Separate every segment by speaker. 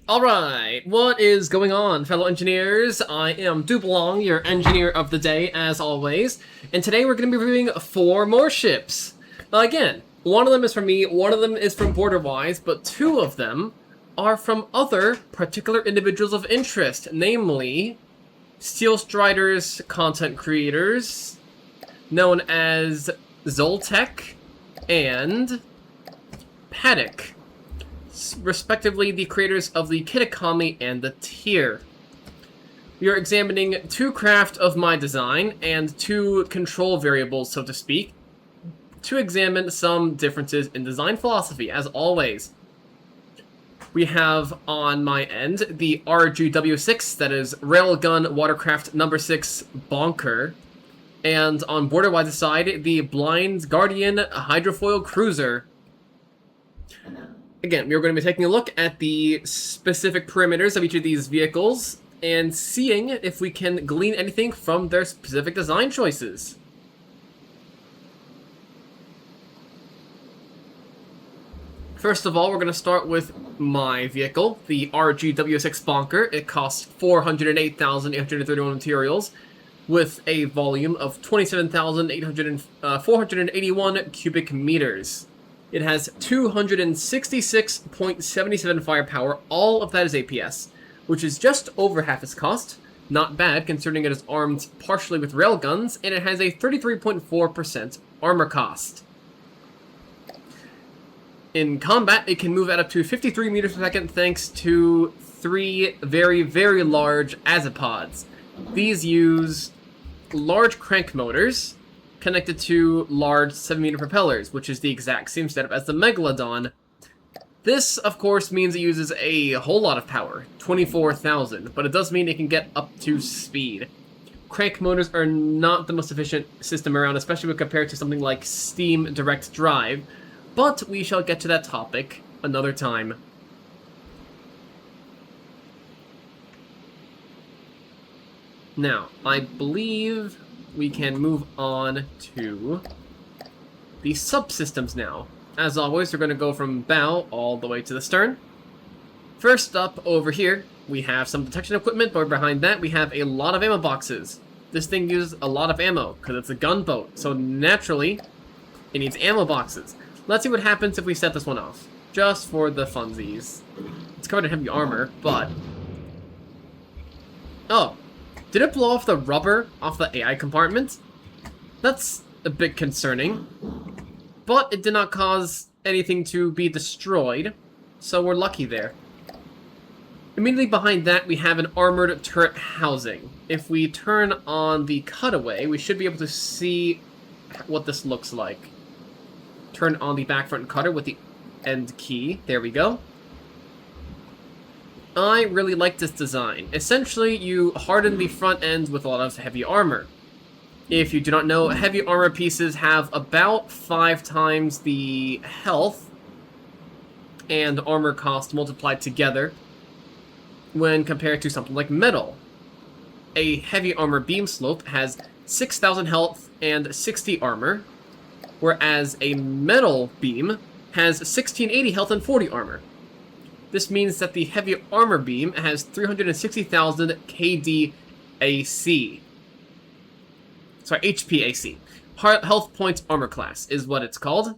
Speaker 1: Alright, what is going on, fellow engineers? I am Dublong, your engineer of the day, as always, and today we're going to be reviewing 4 more ships. Again, one of them is from me, one of them is from Borderwise, but 2 of them are from other particular individuals of interest, namely Steel Strider's content creators, known as Zoltek and Paddock, respectively the creators of the Kitakami and the Tier. We are examining 2 craft of my design and 2 control variables, so to speak, to examine some differences in design philosophy, as always. We have on my end the RGW6, that is Railgun Watercraft number 6 Bonker, and on Borderwise's side, the Blind Guardian Hydrofoil Cruiser. Again, we are going to be taking a look at the specific parameters of each of these vehicles and seeing if we can glean anything from their specific design choices. First of all, we're going to start with my vehicle, the RGW6 Bonker. It costs 408,831 materials with a volume of 27,481 cubic meters. It has 266.77 firepower, all of that is APS, which is just over half its cost. Not bad, considering it is armed partially with railguns, and it has a 33.4% armor cost. In combat, it can move at up to 53 meters per second thanks to 3 very, very large azipods. These use large crank motors connected to large 7-meter propellers, which is the exact same setup as the Megalodon. This, of course, means it uses a whole lot of power, 24,000, but it does mean it can get up to speed. Crank motors are not the most efficient system around, especially when compared to something like steam direct drive, but we shall get to that topic another time. Now, I believe we can move on to the subsystems now. As always, we're going to go from bow all the way to the stern. First up, over here, we have some detection equipment, but behind that we have a lot of ammo boxes. This thing uses a lot of ammo, because it's a gunboat, so naturally, it needs ammo boxes. Let's see what happens if we set this one off, just for the funsies. It's covered in heavy armor, but... oh. Did it blow off the rubber off the AI compartment? That's a bit concerning. But it did not cause anything to be destroyed, so we're lucky there. Immediately behind that, we have an armored turret housing. If we turn on the cutaway, we should be able to see what this looks like. Turn on the back front cutter with the end key. There we go. I really like this design. Essentially, you harden the front end with a lot of heavy armor. If you do not know, heavy armor pieces have about 5 times the health and armor cost multiplied together when compared to something like metal. A heavy armor beam slope has 6,000 health and 60 armor, whereas a metal beam has 1680 health and 40 armor. This means that the heavy armor beam has 360,000 KD AC. Sorry, HP AC. Health points armor class is what it's called.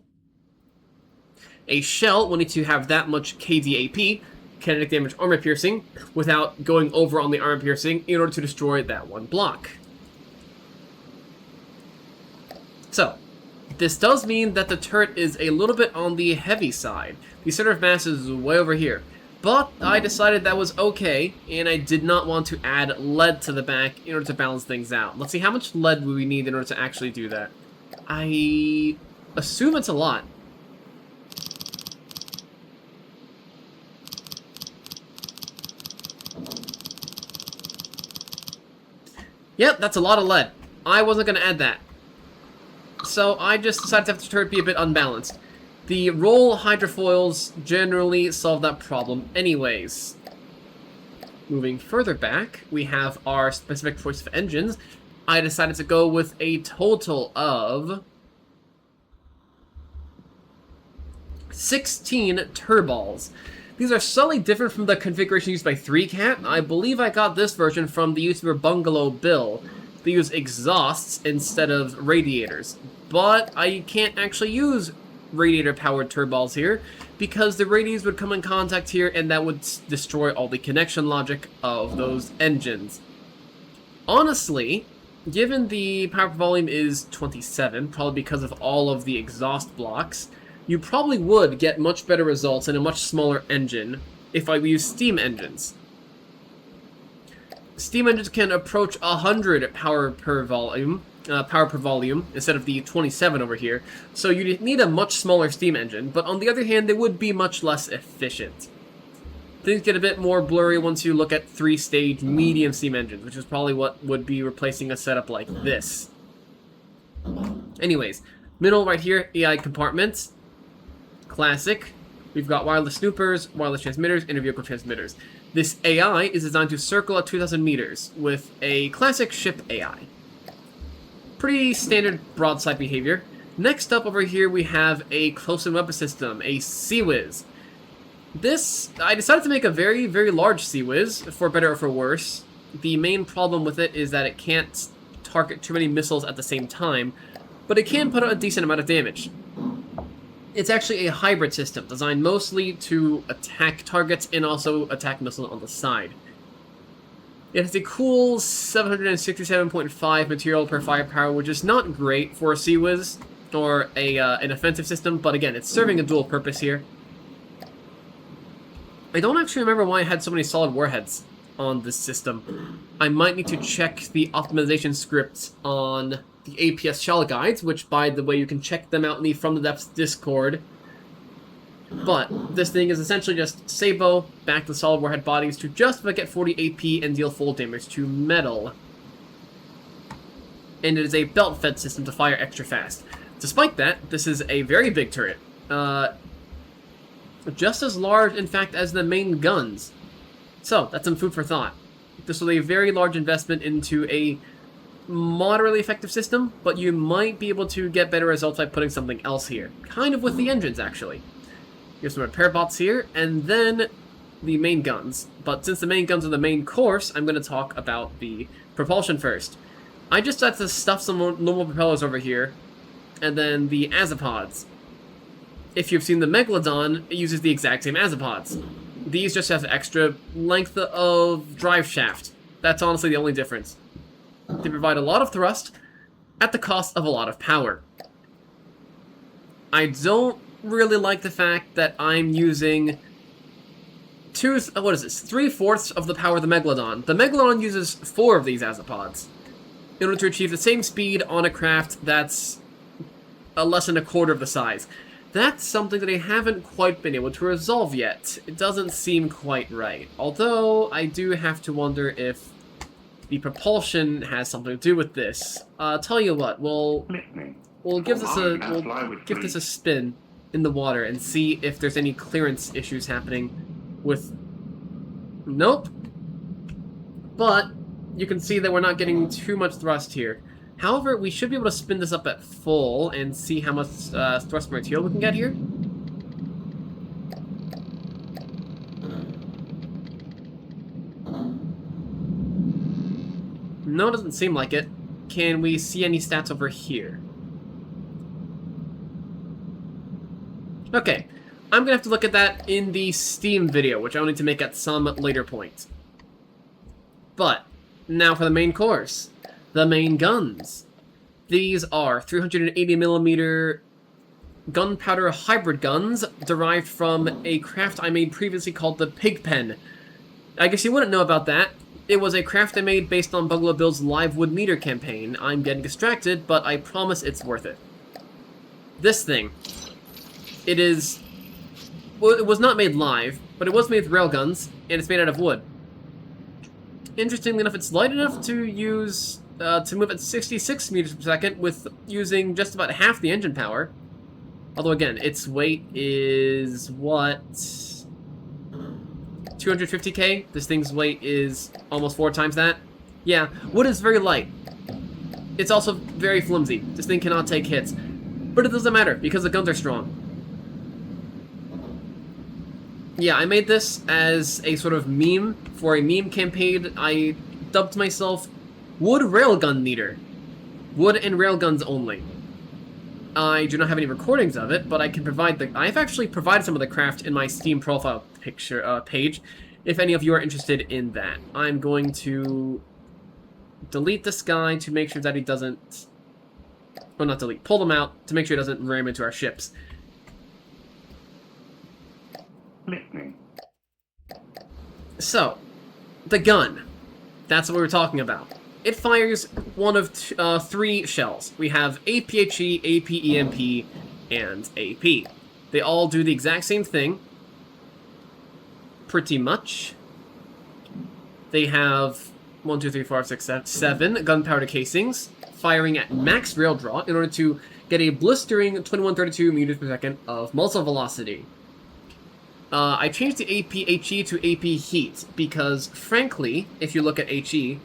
Speaker 1: A shell will need to have that much KD AP, kinetic damage armor piercing, without going over on the armor piercing in order to destroy that one block. So, this does mean that the turret is a little bit on the heavy side. The center of mass is way over here. But I decided that was okay, and I did not want to add lead to the back in order to balance things out. Let's see, how much lead would we need in order to actually do that? I assume it's a lot. Yep, that's a lot of lead. I wasn't going to add that. So I just decided to have the turret be a bit unbalanced. The roll hydrofoils generally solve that problem anyways. Moving further back, we have our specific choice of engines. I decided to go with a total of 16 turballs. These are slightly different from the configuration used by 3Cat. I believe I got this version from the YouTuber Bungalow Bill. They use exhausts instead of radiators. But I can't actually use radiator-powered turbols here, because the radiators would come in contact here and that would destroy all the connection logic of those engines. Honestly, given the power per volume is 27, probably because of all of the exhaust blocks, you probably would get much better results in a much smaller engine if I use steam engines. Steam engines can approach 100 power per volume instead of the 27 over here, so you need a much smaller steam engine, but on the other hand, they would be much less efficient. Things get a bit more blurry once you look at 3-stage medium steam engines, which is probably what would be replacing a setup like this. Anyways, middle right here, AI compartments. Classic. We've got wireless snoopers, wireless transmitters, inter-vehicle transmitters. This AI is designed to circle at 2,000 meters with a classic ship AI. Pretty standard broadside behavior. Next up over here we have a close-in weapon system, a CWIS. This, I decided to make a very, very large CWIS, for better or for worse. The main problem with it is that it can't target too many missiles at the same time, but it can put out a decent amount of damage. It's actually a hybrid system, designed mostly to attack targets and also attack missiles on the side. It has a cool 767.5 material per firepower, which is not great for a CWIS or an offensive system, but again, it's serving a dual purpose here. I don't actually remember why I had so many solid warheads on this system. I might need to check the optimization scripts on the APS shell guides, which, by the way, you can check them out in the From the Depths Discord. But this thing is essentially just Sabo back to solid warhead bodies to just about get 40 AP and deal full damage to metal. And it is a belt-fed system to fire extra fast. Despite that, this is a very big turret. Just as large, in fact, as the main guns. So, that's some food for thought. This was a very large investment into a moderately effective system, but you might be able to get better results by putting something else here. Kind of with the engines, actually. Here's some repair bots here, and then the main guns. But since the main guns are the main course, I'm going to talk about the propulsion first. I just had to stuff some normal propellers over here, and then the azipods. If you've seen the Megalodon, it uses the exact same azipods. These just have extra length of drive shaft. That's honestly the only difference. They provide a lot of thrust at the cost of a lot of power. I don't really like the fact that I'm using 3/4 of the power of the Megalodon. The Megalodon uses 4 of these azipods in order to achieve the same speed on a craft that's less than 1/4 of the size. That's something that I haven't quite been able to resolve yet. It doesn't seem quite right. Although, I do have to wonder if the propulsion has something to do with this. Tell you what, we'll give this a spin in the water and see if there's any clearance issues happening with... Nope. But you can see that we're not getting too much thrust here. However, we should be able to spin this up at full and see how much thrust material we can get here. No, it doesn't seem like it. Can we see any stats over here? Okay, I'm gonna have to look at that in the Steam video, which I'll need to make at some later point. But, now for the main course. The main guns. These are 380mm gunpowder hybrid guns derived from a craft I made previously called the Pigpen. I guess you wouldn't know about that. It was a craft I made based on Bungalow Bill's live wood meter campaign. I'm getting distracted, but I promise it's worth it. This thing. It is... Well, it was not made live, but it was made with railguns, and it's made out of wood. Interestingly enough, it's light enough to use... to move at 66 meters per second with using just about half the engine power. Although again, its weight is what? 250k? This thing's weight is almost 4 times that. Yeah, wood is very light. It's also very flimsy. This thing cannot take hits. But it doesn't matter, because the guns are strong. Yeah, I made this as a sort of meme for a meme campaign. I dubbed myself Wood Railgun Leader. Wood and railguns only. I do not have any recordings of it, but I can provide the... I've actually provided some of the craft in my Steam profile page, if any of you are interested in that. I'm going to delete this guy to make sure that he doesn't... Well, not delete. Pull them out to make sure he doesn't ram into our ships. So, the gun. That's what we were talking about. It fires one of three shells. We have APHE, APEMP, and AP. They all do the exact same thing. Pretty much. They have 1, 2, 3, 4, 5, 6, 7 gunpowder casings, firing at max rail draw in order to get a blistering 2132 meters per second of muzzle velocity. I changed the APHE to AP Heat because, frankly, if you look at HE,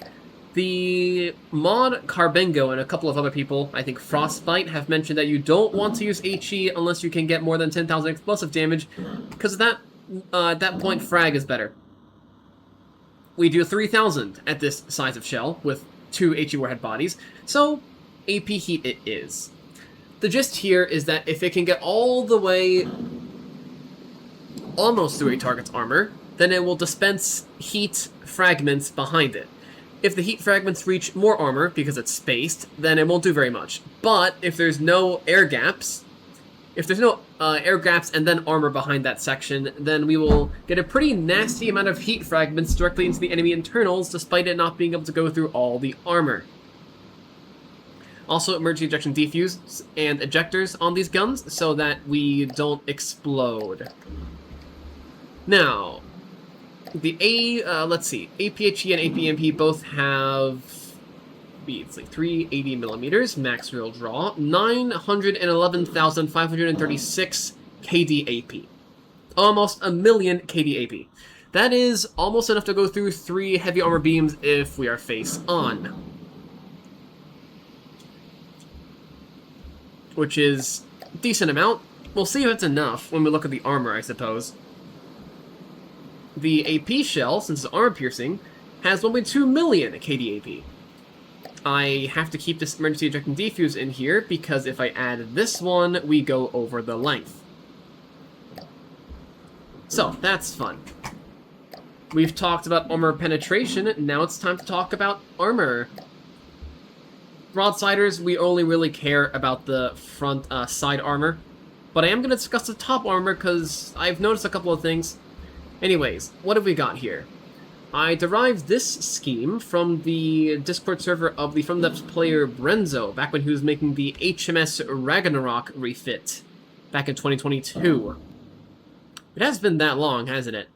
Speaker 1: the mod Carbengo and a couple of other people, I think Frostbite, have mentioned that you don't want to use HE unless you can get more than 10,000 explosive damage, because at that point, frag is better. We do 3,000 at this size of shell with 2 HE warhead bodies, so AP Heat it is. The gist here is that if it can get all the way almost through a target's armor, then it will dispense heat fragments behind it. If the heat fragments reach more armor, because it's spaced, then it won't do very much. But if there's no air gaps, and then armor behind that section, then we will get a pretty nasty amount of heat fragments directly into the enemy internals, despite it not being able to go through all the armor. Also, emergency ejection defuse and ejectors on these guns, so that we don't explode. Now, the let's see, APHE and APMP both have, it's like 380 millimeters, max real draw, 911,536 KD AP. Almost a million KD AP. That is almost enough to go through 3 heavy armor beams if we are face on. Which is a decent amount. We'll see if it's enough when we look at the armor, I suppose. The AP shell, since it's armor-piercing, has 1.2 million KD AP. I have to keep this emergency ejecting defuse in here, because if I add this one, we go over the length. So, that's fun. We've talked about armor penetration, now it's time to talk about armor. Broadsiders, we only really care about the front side armor, but I am going to discuss the top armor, because I've noticed a couple of things. Anyways, what have we got here? I derived this scheme from the Discord server of the FromDepths player Brenzo, back when he was making the HMS Ragnarok refit, back in 2022. It has been that long, hasn't it?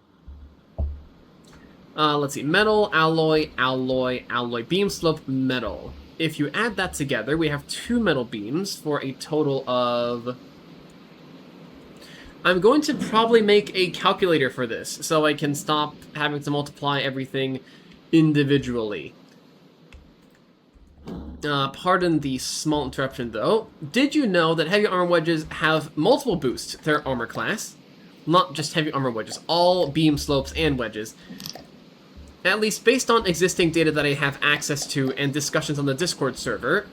Speaker 1: Let's see, metal, alloy, alloy, alloy, beam slope, metal. If you add that together, we have 2 metal beams for a total of... I'm going to probably make a calculator for this, so I can stop having to multiply everything individually. Pardon the small interruption, though. Did you know that heavy armor wedges have multiple boosts to their armor class? Not just heavy armor wedges, all beam slopes and wedges. At least based on existing data that I have access to and discussions on the Discord server,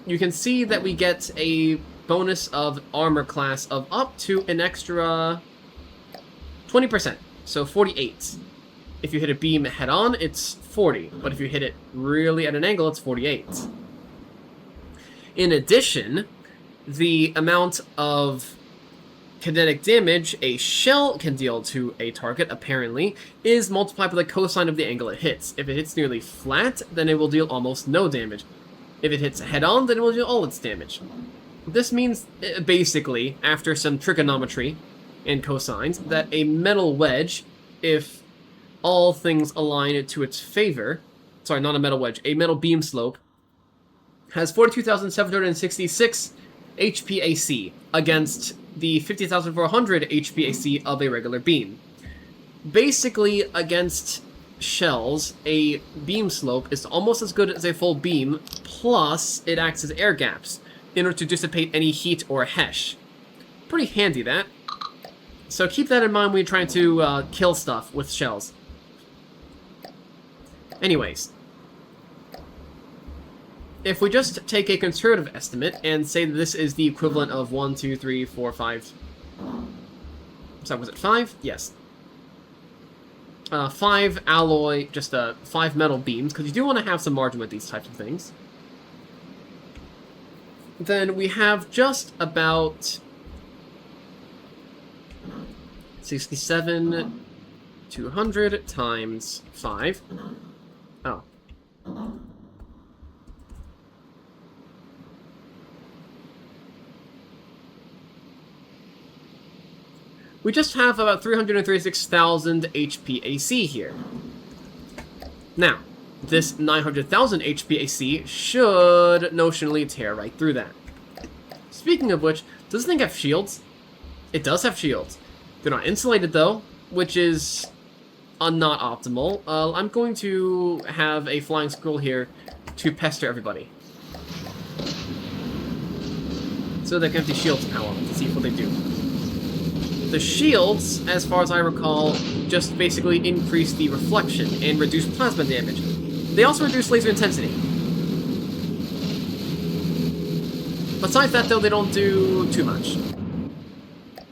Speaker 1: you can see that we get a bonus of armor class of up to an extra 20%, so 48. If you hit a beam head-on, it's 40, but if you hit it really at an angle, it's 48. In addition, the amount of kinetic damage a shell can deal to a target, apparently, is multiplied by the cosine of the angle it hits. If it hits nearly flat, then it will deal almost no damage. If it hits head-on, then it will deal all its damage. This means, basically, after some trigonometry and cosines, that a metal wedge, if all things align to its favor, sorry, not a metal wedge, a metal beam slope, has 42,766 HPAC against the 50,400 HPAC of a regular beam. Basically, against shells, a beam slope is almost as good as a full beam, plus it acts as air gaps in order to dissipate any heat or hesh. Pretty handy, that. So keep that in mind when you're trying to kill stuff with shells. Anyways, if we just take a conservative estimate and say that this is the equivalent of 1, 2, 3, 4, 5... So was it 5? Yes. 5 alloy, just 5 metal beams, because you do want to have some margin with these types of things. Then we have just about 67, 200 times 5. Oh. We just have about 336,000 HPAC here. Now, this 900,000 HPAC should notionally tear right through that. Speaking of which, does this thing have shields? It does have shields. They're not insulated though, which is not optimal. I'm going to have a flying squirrel here to pester everybody. So they can have the shields power to see what they do. The shields, as far as I recall, just basically increase the reflection and reduce plasma damage. They also reduce laser intensity. Besides that, though, they don't do too much.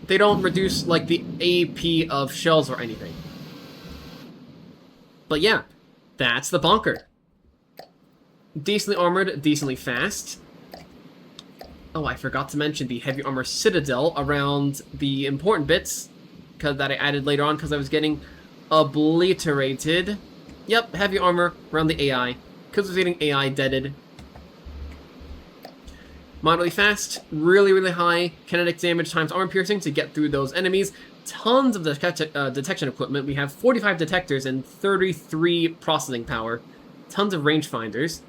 Speaker 1: They don't reduce, like, the AP of shells or anything. But yeah, that's the bunker. Decently armored, decently fast. Oh, I forgot to mention the heavy armor citadel around the important bits that I added later on because I was getting obliterated. Yep, heavy armor around the AI because I was getting AI deaded. Moderately fast, really, really high kinetic damage times armor piercing to get through those enemies. Tons of detection equipment. We have 45 detectors and 33 processing power. Tons of rangefinders.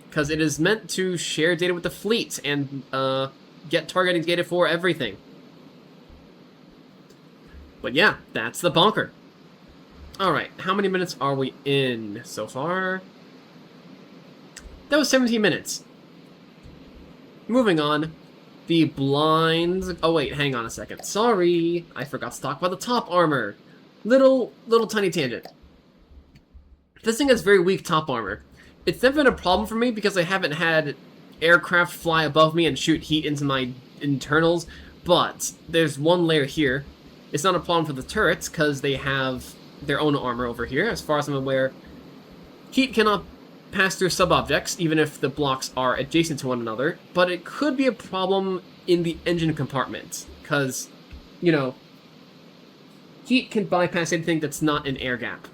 Speaker 1: Because it is meant to share data with the fleet and get targeting data for everything. But yeah, that's the bunker. Alright, how many minutes are we in so far? That was 17 minutes. Moving on. The blinds... Oh wait, hang on a second. Sorry, I forgot to talk about the top armor. Little tiny tangent. This thing has very weak top armor. It's never been a problem for me because I haven't had aircraft fly above me and shoot heat into my internals, but there's one layer here. It's not a problem for the turrets because they have their own armor over here. As far as I'm aware, heat cannot pass through sub-objects, even if the blocks are adjacent to one another, but it could be a problem in the engine compartment because, you know, heat can bypass anything that's not an air gap.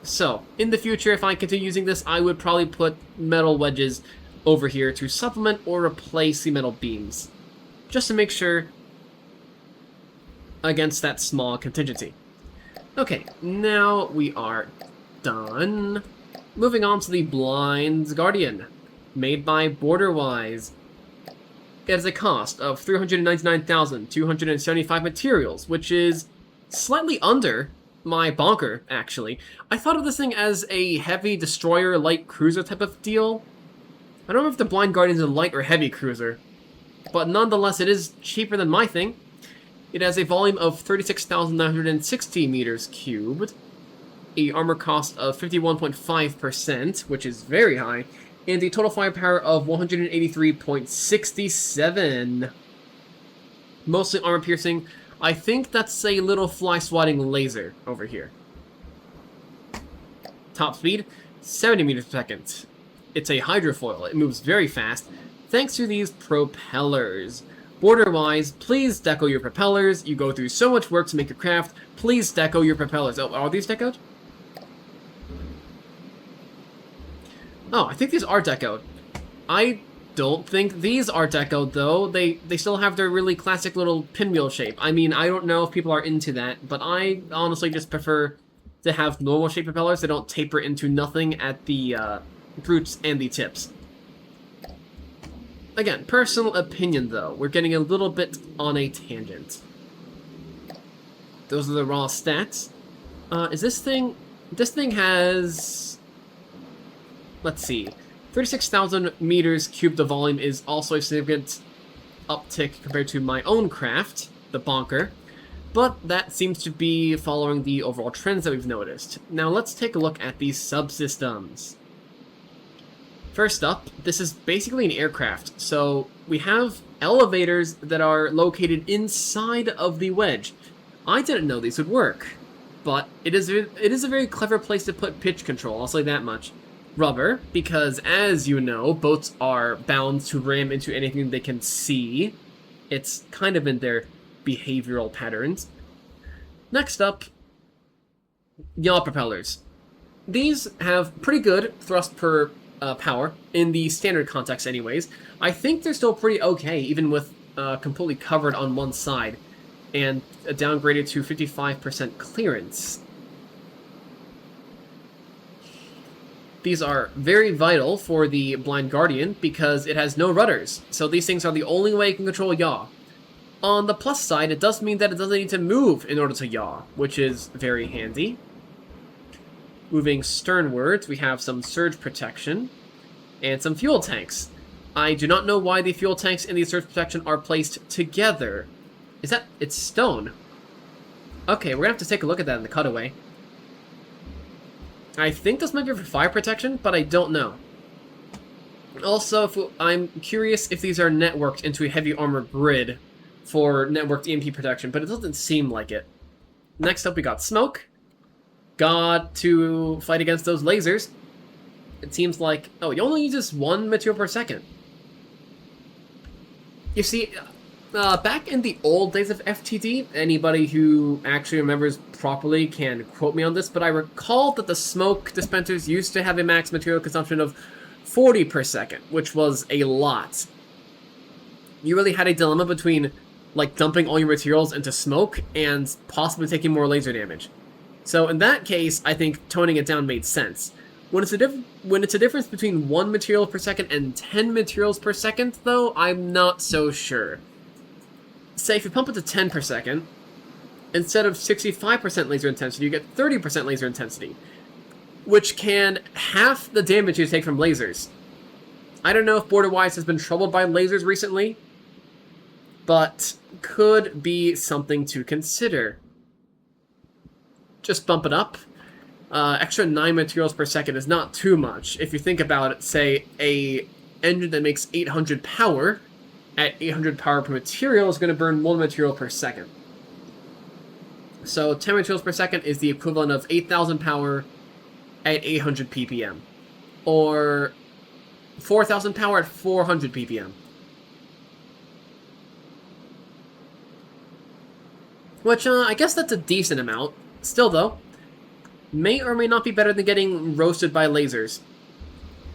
Speaker 1: So, in the future, if I continue using this, I would probably put metal wedges over here to supplement or replace the metal beams. Just to make sure against that small contingency. Okay, now we are done. Moving on to the Blinds Guardian, made by Borderwise. It has a cost of 399,275 materials, which is slightly under my bonker, actually. I thought of this thing as a heavy destroyer, light cruiser type of deal. I don't know if the Blind Guardian is a light or heavy cruiser, but nonetheless it is cheaper than my thing. It has a volume of 36,960 meters cubed, a armor cost of 51.5%, which is very high, and a total firepower of 183.67. Mostly armor piercing. I think that's a little fly swatting laser over here. Top speed, 70 meters per second. It's a hydrofoil. It moves very fast, thanks to these propellers. Border-wise, please deco your propellers. You go through so much work to make your craft. Please deco your propellers. Oh, are these decoed? Oh, I think these are decoed. I don't think these are decoed, though. They still have their really classic little pinwheel shape. I mean, I don't know if people are into that, but I honestly just prefer to have normal shape propellers that don't taper into nothing at the roots and the tips. Again, personal opinion, though. We're getting a little bit on a tangent. Those are the raw stats. Is this thing... This thing has... Let's see. 36,000 meters cubed of volume is also a significant uptick compared to my own craft, the Bonker. but that seems to be following the overall trends that we've noticed. Now let's take a look at these subsystems. First up, this is basically an aircraft, so we have elevators that are located inside of the wedge. I didn't know these would work, but it is a very clever place to put pitch control, I'll say that much. Rubber, because as you know, boats are bound to ram into anything they can see. It's kind of in their behavioral patterns. Next up, yaw propellers. These have pretty good thrust per power in the standard context anyways. I think they're still pretty okay, even with completely covered on one side and downgraded to 55% clearance. These are very vital for the Blind Guardian because it has no rudders, so these things are the only way it can control yaw. On the plus side, it does mean that it doesn't need to move in order to yaw, which is very handy. Moving sternwards, we have some surge protection and some fuel tanks. I do not know why the fuel tanks and the surge protection are placed together. It's stone. Okay, we're gonna have to take a look at that in the cutaway. I think this might be for fire protection, but I don't know. Also, I'm curious if these are networked into a heavy armor grid for networked EMP protection, but it doesn't seem like it. Next up, we got smoke. Got to fight against those lasers. It seems like... Oh, you only use this 1 material per second. You see, back in the old days of FTD, anybody who actually remembers properly can quote me on this, but I recall that the smoke dispensers used to have a max material consumption of 40 per second, which was a lot. You really had a dilemma between, like, dumping all your materials into smoke and possibly taking more laser damage. So in that case, I think toning it down made sense. When it's a difference between 1 material per second and 10 materials per second, though, I'm not so sure. Say if you pump it to 10 per second, instead of 65% laser intensity, you get 30% laser intensity, which can half the damage you take from lasers. I don't know if Borderwise has been troubled by lasers recently, but could be something to consider. Just bump it up. Extra 9 materials per second is not too much. If you think about it, say, a engine that makes 800 power, at 800 power per material is going to burn 1 material per second. So 10 materials per second is the equivalent of 8,000 power at 800 ppm. Or 4,000 power at 400 ppm. Which, I guess that's a decent amount. Still, though, may or may not be better than getting roasted by lasers.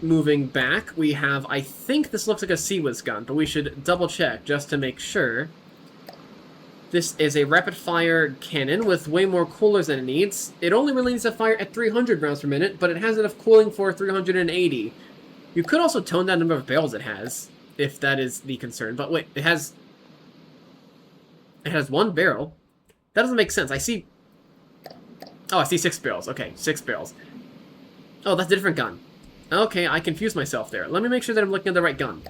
Speaker 1: Moving back, we have, I think this looks like a Seawiz gun, but we should double check just to make sure. This is a rapid-fire cannon with way more coolers than it needs. It only really needs to fire at 300 rounds per minute, but it has enough cooling for 380. You could also tone down the number of barrels it has, if that is the concern. But wait, it has 1 barrel. That doesn't make sense. I see 6 barrels. Okay, 6 barrels. Oh, that's a different gun. Okay, I confused myself there. Let me make sure that I'm looking at the right gun.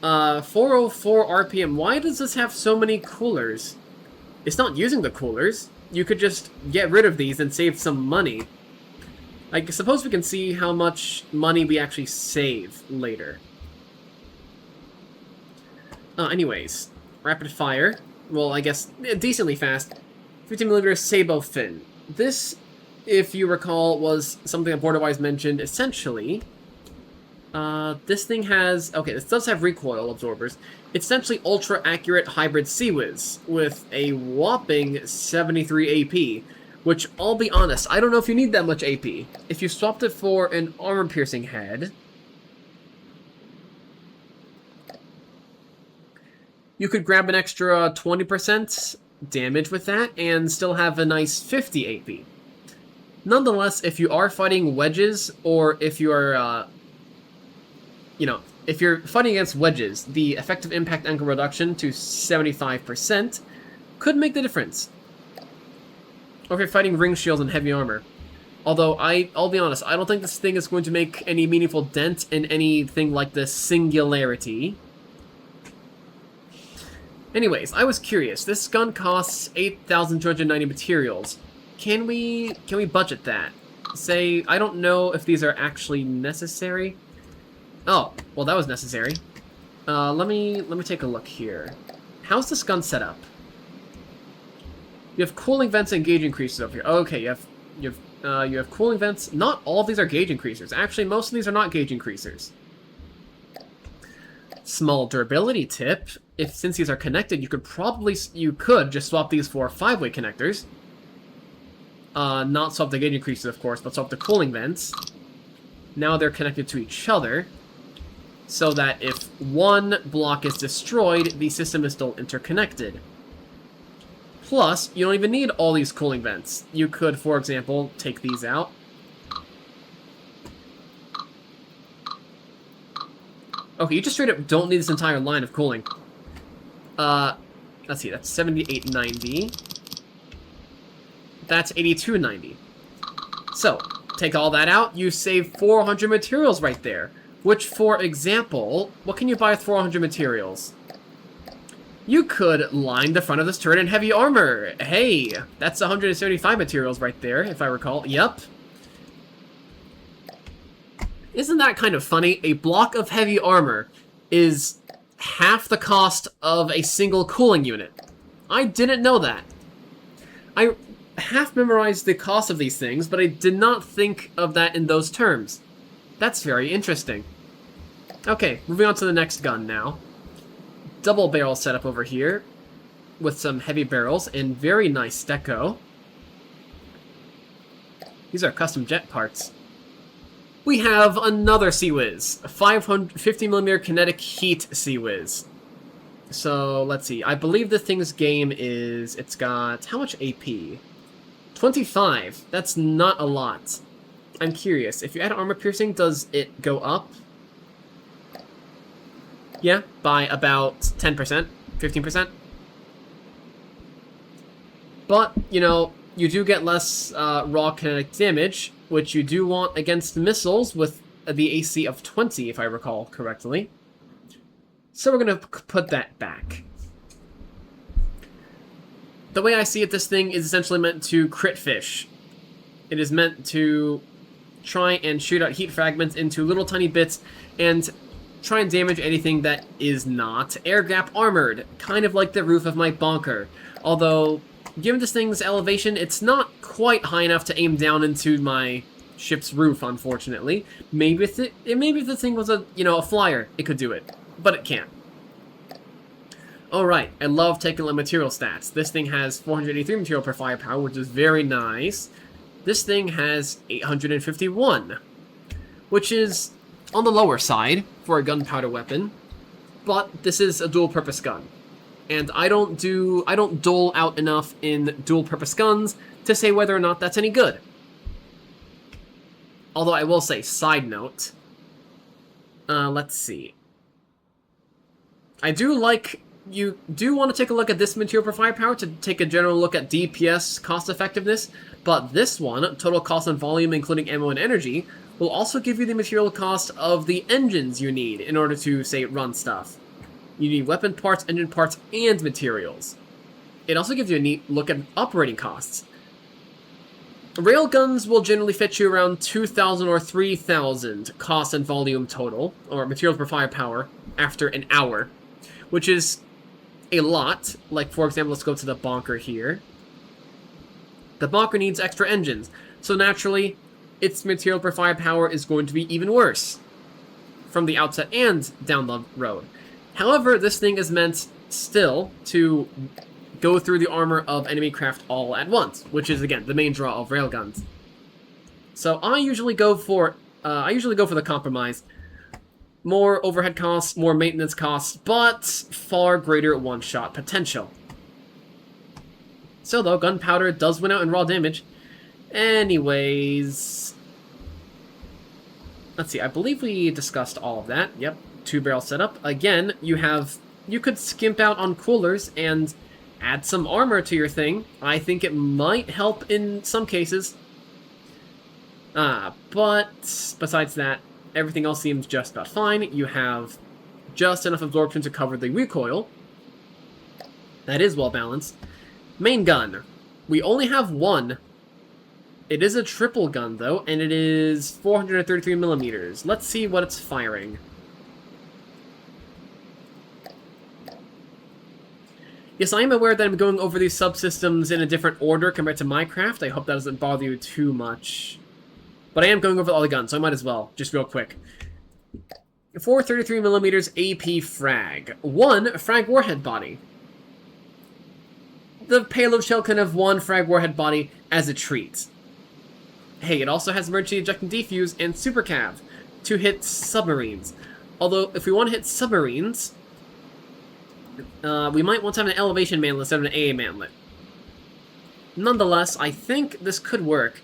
Speaker 1: 404 RPM. Why does this have so many coolers? It's not using the coolers. You could just get rid of these and save some money. I suppose we can see how much money we actually save later. Anyways, rapid fire. Well, I guess decently fast. 50mm Sabo fin. This, if you recall, was something that Borderwise mentioned. Essentially, this thing has... Okay, this does have recoil absorbers. It's essentially ultra-accurate hybrid Seawiz with a whopping 73 AP, which, I'll be honest, I don't know if you need that much AP. If you swapped it for an armor-piercing head, you could grab an extra 20% damage with that and still have a nice 50 AP. Nonetheless, if you are fighting wedges, or if you are, if you're fighting against wedges, the effective impact angle reduction to 75% could make the difference. Or if you're fighting ring shields and heavy armor. Although, I'll be honest, I don't think this thing is going to make any meaningful dent in anything like the Singularity. Anyways, I was curious. This gun costs 8,290 materials. Can we budget that? Say, I don't know if these are actually necessary. Oh, well that was necessary. Let me take a look here. How's this gun set up? You have cooling vents and gauge increases over here. Okay, you have cooling vents. Not all of these are gauge increasers. Actually, most of these are not gauge increasers. Small durability tip: since these are connected, you could just swap these for 5-way connectors. Not swap the gauge increases, of course, but swap the cooling vents. Now they're connected to each other, so that if one block is destroyed, the system is still interconnected. Plus, you don't even need all these cooling vents. You could, for example, take these out. Okay, you just straight up don't need this entire line of cooling. Let's see, that's 7890. That's 8290. So, take all that out, you save 400 materials right there. Which, for example, what can you buy with 400 materials? You could line the front of this turret in heavy armor. Hey, that's 175 materials right there, if I recall. Yep. Isn't that kind of funny? A block of heavy armor is half the cost of a single cooling unit. I didn't know that. I half memorized the cost of these things, but I did not think of that in those terms. That's very interesting. Okay, moving on to the next gun now. Double barrel setup over here with some heavy barrels and very nice deco. These are custom jet parts. We have another Sea-Wiz, a 550mm kinetic heat Sea-Wiz. So, let's see, I believe the thing's game is, it's got, how much AP? 25, that's not a lot. I'm curious, if you add armor piercing, does it go up? Yeah, by about 10%, 15%. But, you know, you do get less raw kinetic damage, which you do want against missiles with the AC of 20, if I recall correctly. So we're going to put that back. The way I see it, this thing is essentially meant to crit fish. It is meant to try and shoot out heat fragments into little tiny bits and try and damage anything that is not air gap armored, kind of like the roof of my bunker. Although, given this thing's elevation, it's not quite high enough to aim down into my ship's roof, unfortunately. Maybe if the thing was a flyer, it could do it, but it can't. Alright, I love taking the material stats. This thing has 483 material per firepower, which is very nice. This thing has 851, which is on the lower side for a gunpowder weapon, but this is a dual-purpose gun. And I don't dole out enough in dual-purpose guns to say whether or not that's any good. Although I will say, side note, let's see. You do want to take a look at this material per firepower to take a general look at DPS cost effectiveness, but this one, total cost and volume including ammo and energy, will also give you the material cost of the engines you need in order to, say, run stuff. You need weapon parts, engine parts, and materials. It also gives you a neat look at operating costs. Railguns will generally fetch you around 2,000 or 3,000 cost and volume total, or materials per firepower, after an hour, which is a lot. Like, for example, let's go to the bunker here. The bunker needs extra engines, so naturally, its material per firepower is going to be even worse from the outset and down the road. However, this thing is meant still to go through the armor of enemy craft all at once, which is, again, the main draw of railguns. So I usually go for the compromise. More overhead costs, more maintenance costs, but far greater one-shot potential. So though, gunpowder does win out in raw damage. Anyways, let's see, I believe we discussed all of that. Yep, 2-barrel setup. Again, you could skimp out on coolers and add some armor to your thing. I think it might help in some cases. But besides that, everything else seems just about fine. You have just enough absorption to cover the recoil. That is well balanced. Main gun. We only have one. It is a triple gun, though, and it is 433 millimeters. Let's see what it's firing. Yes, I am aware that I'm going over these subsystems in a different order compared to Minecraft. I hope that doesn't bother you too much. But I am going over all the guns, so I might as well, just real quick. 433 millimeters AP frag. 1 frag warhead body. The payload shell can have 1 frag warhead body as a treat. Hey, it also has emergency ejecting defuse and super cav to hit submarines. Although, if we want to hit submarines, we might want to have an elevation manlet instead of an AA manlet. Nonetheless, I think this could work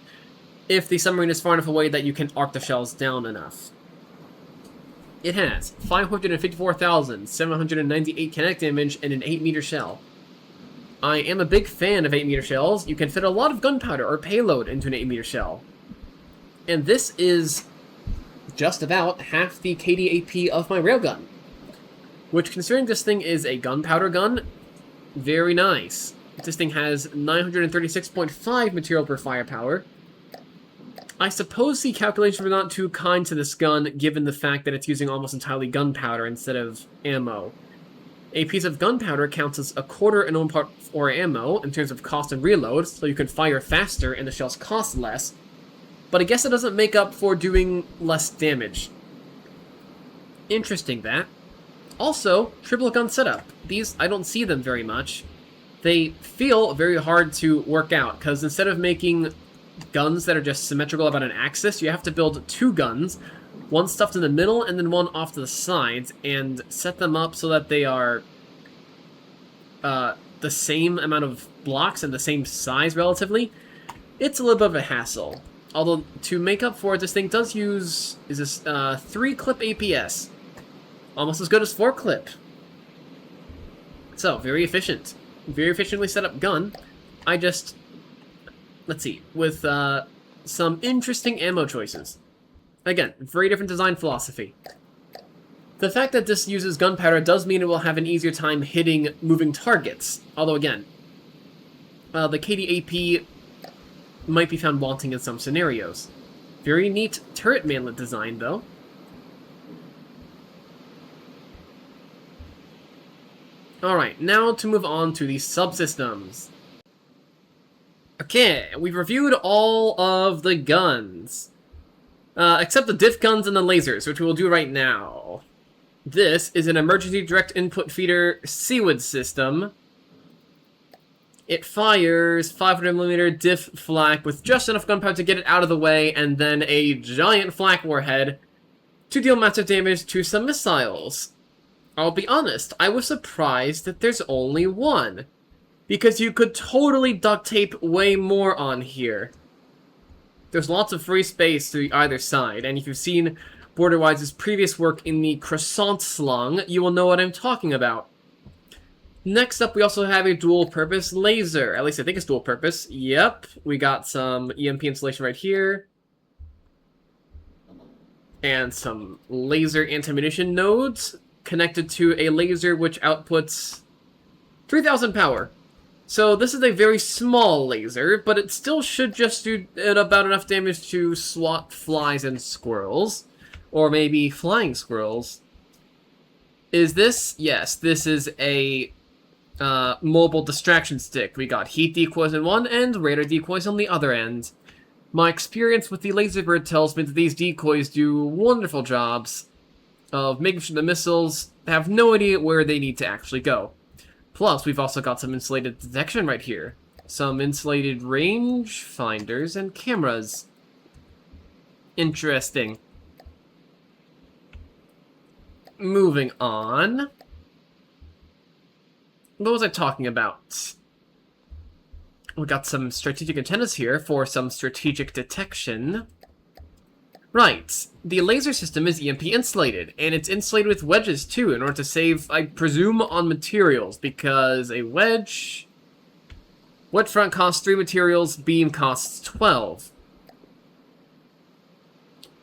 Speaker 1: if the submarine is far enough away that you can arc the shells down enough. It has 554,798 kinetic damage and an 8-meter shell. I am a big fan of 8-meter shells. You can fit a lot of gunpowder or payload into an 8-meter shell. And this is just about half the KDAP of my railgun. Which, considering this thing is a gunpowder gun, very nice. This thing has 936.5 material per firepower. I suppose the calculations were not too kind to this gun, given the fact that it's using almost entirely gunpowder instead of ammo. A piece of gunpowder counts as a quarter and 1 part for ammo in terms of cost and reload, so you can fire faster and the shells cost less. But I guess it doesn't make up for doing less damage. Interesting, that. Also, triple gun setup. These, I don't see them very much. They feel very hard to work out, because instead of making guns that are just symmetrical about an axis, you have to build 2 guns, one stuffed in the middle and then one off to the sides, and set them up so that they are the same amount of blocks and the same size relatively. It's a little bit of a hassle. Although, to make up for it, this thing does use, 3-clip APS. Almost as good as 4-clip. So, very efficient. Very efficiently set up gun. I just, let's see, with some interesting ammo choices. Again, very different design philosophy. The fact that this uses gunpowder does mean it will have an easier time hitting moving targets. Although, again, the KDAP might be found wanting in some scenarios. Very neat turret manlet design, though. Alright, now to move on to the subsystems. Okay, we've reviewed all of the guns. Except the diff guns and the lasers, which we will do right now. This is an emergency direct input feeder Seawood system. It fires 500mm diff flak with just enough gunpowder to get it out of the way, and then a giant flak warhead to deal massive damage to some missiles. I'll be honest, I was surprised that there's only one, because you could totally duct tape way more on here. There's lots of free space to either side, and if you've seen Borderwise's previous work in the croissant slung, you will know what I'm talking about. Next up, we also have a dual-purpose laser. At least I think it's dual-purpose. Yep, we got some EMP installation right here. And some laser anti-munition nodes connected to a laser which outputs 3,000 power. So this is a very small laser, but it still should just do about enough damage to swat flies and squirrels. Or maybe flying squirrels. Is this? Yes, this is a mobile distraction stick. We got heat decoys on one end, radar decoys on the other end. My experience with the laser bird tells me that these decoys do wonderful jobs of making sure the missiles have no idea where they need to actually go. Plus, we've also got some insulated detection right here. Some insulated range finders and cameras. Interesting. Moving on. What was I talking about? We got some strategic antennas here for some strategic detection. Right. The laser system is EMP insulated, and it's insulated with wedges too, in order to save, I presume, on materials, because a wedge front costs 3 materials, beam costs 12.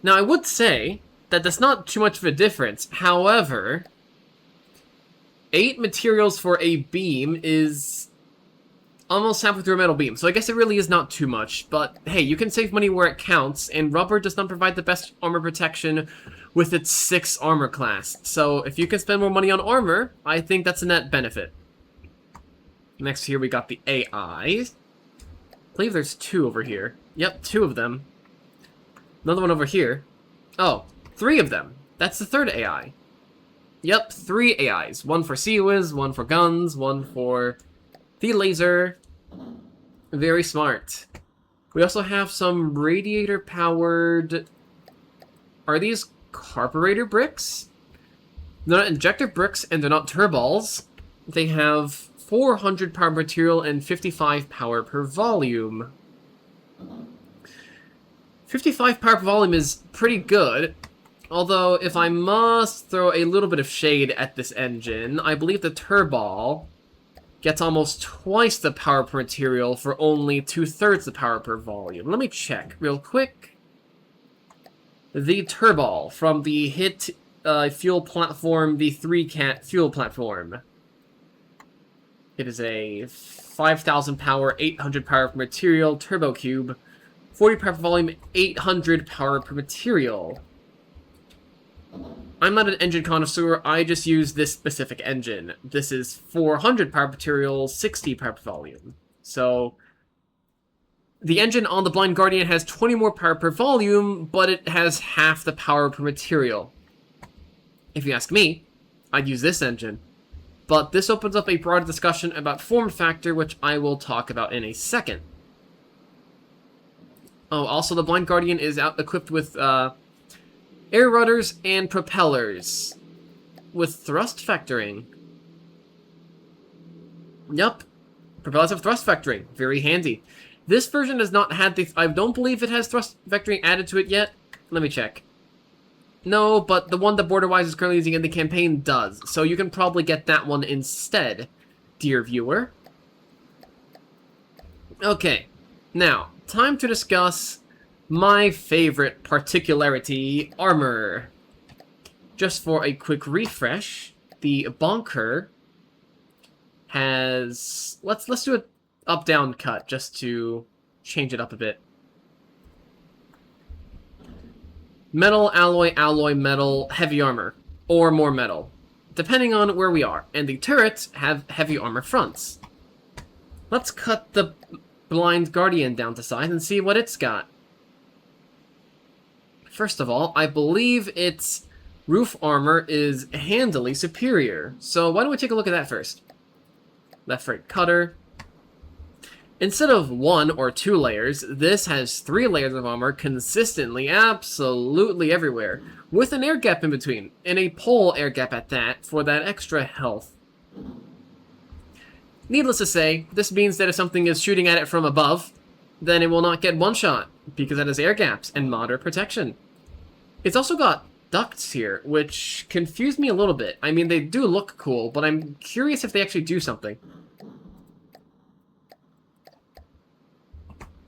Speaker 1: Now, I would say that that's not too much of a difference. However, 8 materials for a beam is almost halfway through a metal beam, so I guess it really is not too much, but hey, you can save money where it counts, and rubber does not provide the best armor protection with its 6 armor class, so if you can spend more money on armor, I think that's a net benefit. Next here we got the AI. I believe there's 2 over here. Yep, 2 of them. Another one over here. Oh, 3 of them. That's the 3rd AI. Yep, 3 AIs. 1 for CWIS, 1 for guns, 1 for the laser. Very smart. We also have some radiator-powered... Are these carburetor bricks? They're not injector bricks, and they're not turballs. They have 400 power material and 55 power per volume. 55 power per volume is pretty good. Although, if I must throw a little bit of shade at this engine, I believe the turball gets almost twice the power per material for only 2/3 the power per volume. Let me check real quick. The turball from the HIT fuel platform, the 3-cat fuel platform. It is a 5,000 power, 800 power per material turbo cube, 40 power per volume, 800 power per material. I'm not an engine connoisseur, I just use this specific engine. This is 400 power per material, 60 power per volume. So, the engine on the Blind Guardian has 20 more power per volume, but it has half the power per material. If you ask me, I'd use this engine. But this opens up a broader discussion about form factor, which I will talk about in a second. Oh, also the Blind Guardian is equipped with air rudders and propellers with thrust vectoring. Yup, propellers have thrust vectoring. Very handy. This version has not had the... I don't believe it has thrust vectoring added to it yet. Let me check. No, but the one that Borderwise is currently using in the campaign does, so you can probably get that one instead, dear viewer. Okay, now, time to discuss my favorite particularity, armor. Just for a quick refresh, the Bonker has... Let's do an up-down cut, just to change it up a bit. Metal, alloy, alloy, metal, heavy armor, or more metal, depending on where we are. And the turrets have heavy armor fronts. Let's cut the Blind Guardian down to size and see what it's got. First of all, I believe its roof armor is handily superior. So why don't we take a look at that first? Left right cutter. Instead of 1 or 2 layers, this has 3 layers of armor consistently, absolutely everywhere, with an air gap in between, and a pole air gap at that, for that extra health. Needless to say, this means that if something is shooting at it from above, then it will not get one shot, because it has air gaps and moderate protection. It's also got ducts here, which confuse me a little bit. I mean, they do look cool, but I'm curious if they actually do something.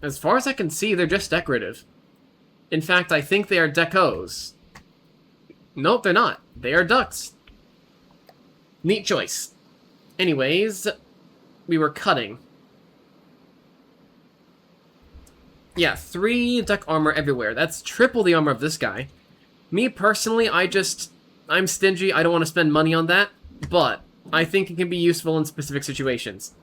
Speaker 1: As far as I can see, they're just decorative. In fact, I think they are decos. Nope, they're not. They are ducts. Neat choice. Anyways, we were cutting. Yeah, 3 duct armor everywhere. That's triple the armor of this guy. Me, personally, I'm stingy. I don't want to spend money on that. But I think it can be useful in specific situations.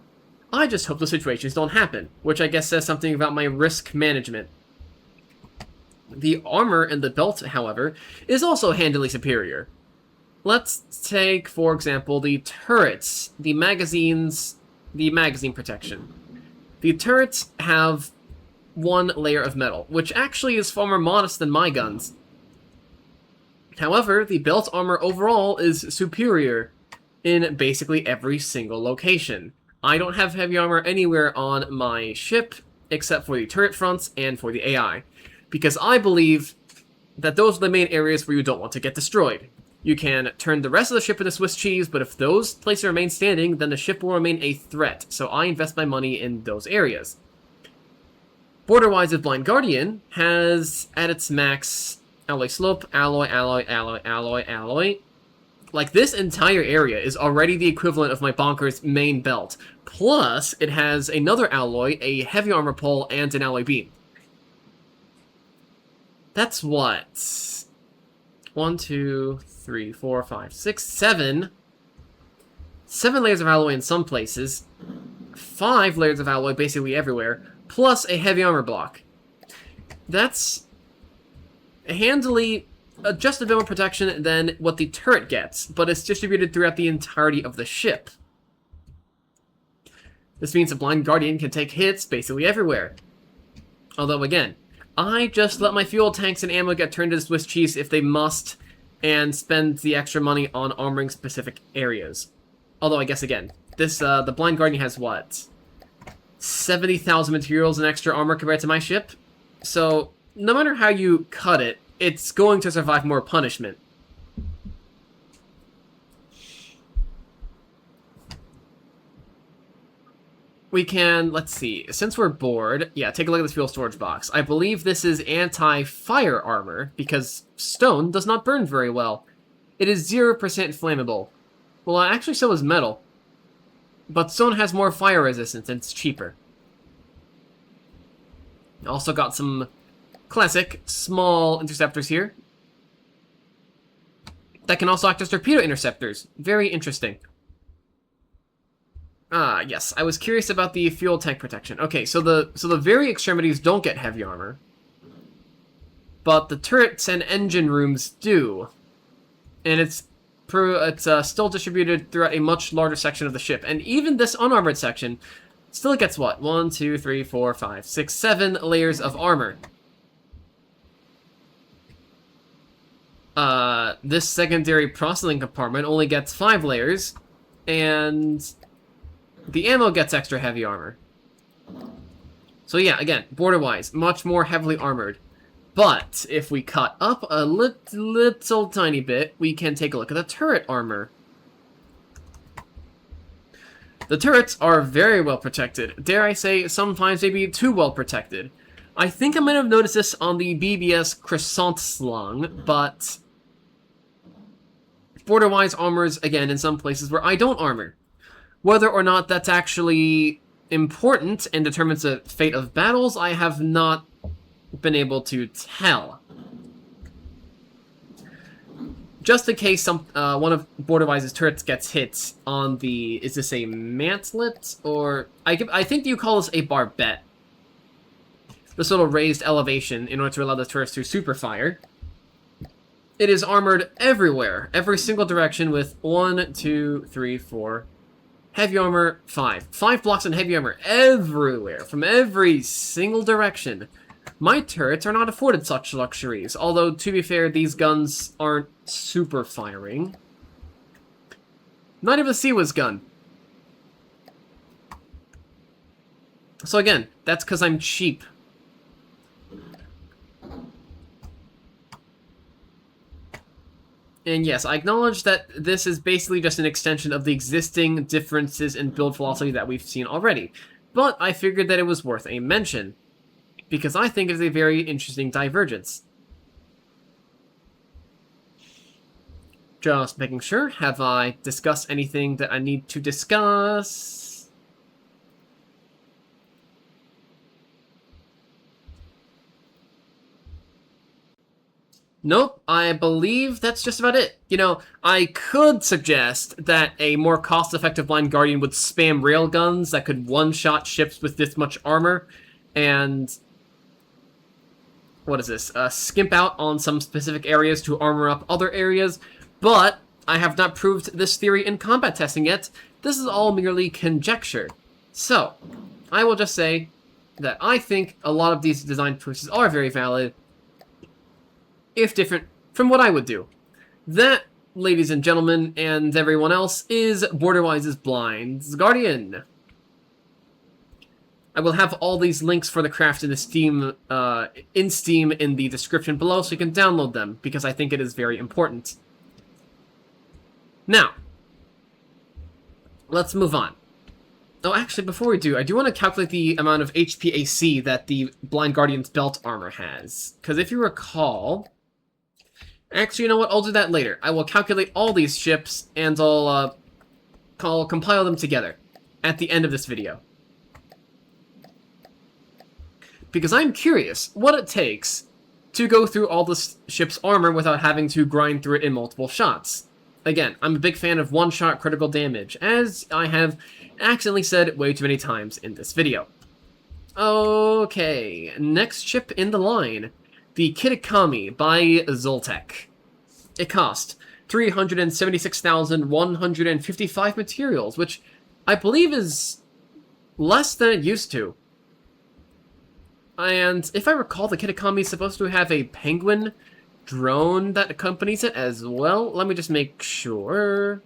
Speaker 1: I just hope the situations don't happen, which I guess says something about my risk management. The armor in the belt, however, is also handily superior. Let's take, for example, the turrets, the magazine protection. The turrets have 1 layer of metal, which actually is far more modest than my guns. However, the belt armor overall is superior in basically every single location. I don't have heavy armor anywhere on my ship, except for the turret fronts and for the AI, because I believe that those are the main areas where you don't want to get destroyed. You can turn the rest of the ship into Swiss cheese, but if those places remain standing, then the ship will remain a threat, so I invest my money in those areas. Borderwise's Blind Guardian has, at its max, alloy slope, alloy, alloy, alloy, alloy, alloy, Like, this entire area is already the equivalent of my Bonker's main belt. Plus, it has another alloy, a heavy armor pole, and an alloy beam. That's what? 1, 2, 3, 4, 5, 6, 7. 7 layers of alloy in some places. 5 layers of alloy basically everywhere. Plus a heavy armor block. That's handily just a bit more protection than what the turret gets, but it's distributed throughout the entirety of the ship. This means the Blind Guardian can take hits basically everywhere. Although, again, I just let my fuel tanks and ammo get turned into Swiss cheese if they must, and spend the extra money on armoring specific areas. Although, I guess, again, this, the Blind Guardian has, what? 70,000 materials and extra armor compared to my ship? So, no matter how you cut it, it's going to survive more punishment. We can, let's see, since we're bored, yeah, take a look at this fuel storage box. I believe this is anti-fire armor, because stone does not burn very well. It is 0% flammable. Well, actually so is metal. But stone has more fire resistance and it's cheaper. Also got some classic small interceptors here. That can also act as torpedo interceptors. Very interesting. Ah, yes. I was curious about the fuel tank protection. Okay, so the very extremities don't get heavy armor. But the turrets and engine rooms do. And it's still distributed throughout a much larger section of the ship. And even this unarmored section still gets what? 1, 2, 3, 4, 5, 6, 7 layers of armor. This secondary processing compartment only gets 5 layers. And the ammo gets extra heavy armor. So yeah, again, border-wise, much more heavily armored. But if we cut up a little tiny bit, we can take a look at the turret armor. The turrets are very well protected. Dare I say, sometimes maybe too well protected. I think I might have noticed this on the BBS Croissant Slung, but border-wise armors, again, in some places where I don't armor. Whether or not that's actually important and determines the fate of battles, I have not been able to tell. Just in case one of Borderwise's turrets gets hit on the... Is this a mantlet? Or... I think you call this a barbette. This little raised elevation in order to allow the turrets to super fire. It is armored everywhere. Every single direction with 1, 2, 3, 4... Heavy armor, 5. 5 blocks on heavy armor everywhere, from every single direction. My turrets are not afforded such luxuries, although, to be fair, these guns aren't super firing. Not even a Seawa's gun. So again, that's because I'm cheap. And yes, I acknowledge that this is basically just an extension of the existing differences in build philosophy that we've seen already. But I figured that it was worth a mention, because I think it's a very interesting divergence. Just making sure, have I discussed anything that I need to discuss? Nope, I believe that's just about it. You know, I could suggest that a more cost-effective Blind Guardian would spam railguns that could one-shot ships with this much armor, and... what is this? Skimp out on some specific areas to armor up other areas, but I have not proved this theory in combat testing yet. This is all merely conjecture. So, I will just say that I think a lot of these design choices are very valid, if different from what I would do. That, ladies and gentlemen, and everyone else, is Borderwise's Blind Guardian. I will have all these links for the craft in the Steam in the description below, so you can download them, because I think it is very important. Now, let's move on. Oh, actually, before we do, I do want to calculate the amount of HPAC that the Blind Guardian's belt armor has. Because if you recall, Actually, you know what? I'll do that later. I will calculate all these ships, and I'll compile them together at the end of this video. Because I'm curious what it takes to go through all this ship's armor without having to grind through it in multiple shots. Again, I'm a big fan of one-shot critical damage, as I have accidentally said way too many times in this video. Okay, next ship in the line, the Kitakami by Zoltek. It cost 376,155 materials, which I believe is less than it used to. And if I recall, the Kitakami is supposed to have a penguin drone that accompanies it as well. Let me just make sure.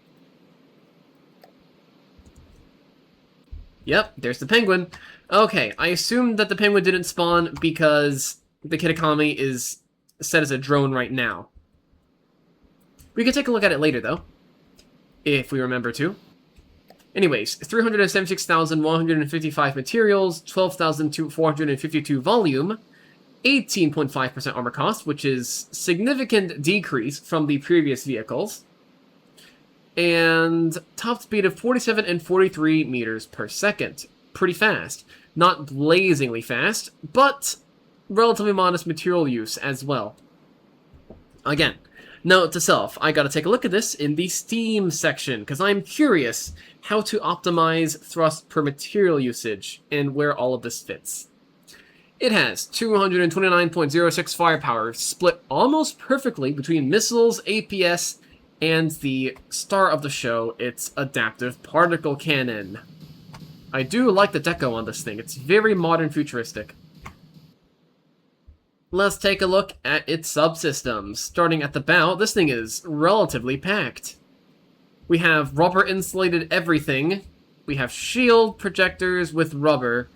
Speaker 1: Yep, there's the penguin. Okay, I assumed that the penguin didn't spawn because the Kitakami is set as a drone right now. We can take a look at it later, though, if we remember to. Anyways, 376,155 materials, 12,452 volume, 18.5% armor cost, which is significant decrease from the previous vehicles, and top speed of 47 and 43 meters per second. Pretty fast. Not blazingly fast, but relatively modest material use as well. Again, note to self, I gotta take a look at this in the Steam section, because I'm curious how to optimize thrust per material usage and where all of this fits. It has 229.06 firepower, split almost perfectly between missiles, APS, and the star of the show, its adaptive particle cannon. I do like the deco on this thing. It's very modern futuristic. Let's take a look at its subsystems. Starting at the bow, this thing is relatively packed. We have rubber-insulated everything. We have shield projectors with rubber,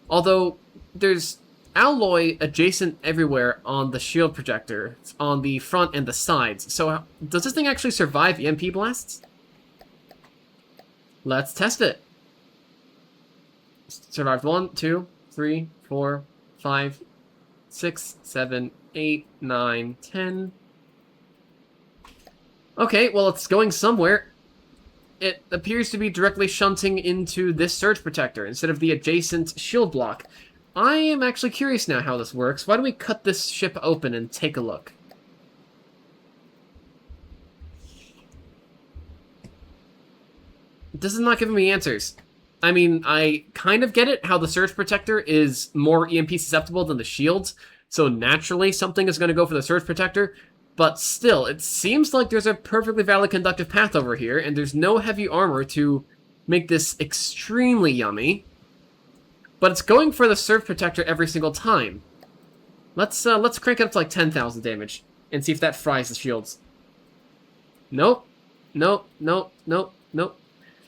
Speaker 1: although there's alloy adjacent everywhere on the shield projector. It's on the front and the sides. So does this thing actually survive EMP blasts? Let's test it. Survived 1, 2, 3, 4, 5, 6, 7, 8, 9, 10. Okay, well, it's going somewhere. It appears to be directly shunting into this surge protector instead of the adjacent shield block. I am actually curious now how this works. Why don't we cut this ship open and take a look? This is not giving me answers. I mean, I kind of get it, how the surge protector is more EMP susceptible than the shields, so naturally something is going to go for the surge protector, but still, it seems like there's a perfectly valid conductive path over here, and there's no heavy armor to make this extremely yummy, but it's going for the surge protector every single time. Let's crank it up to like 10,000 damage, and see if that fries the shields. Nope. Nope. Nope. Nope. Nope.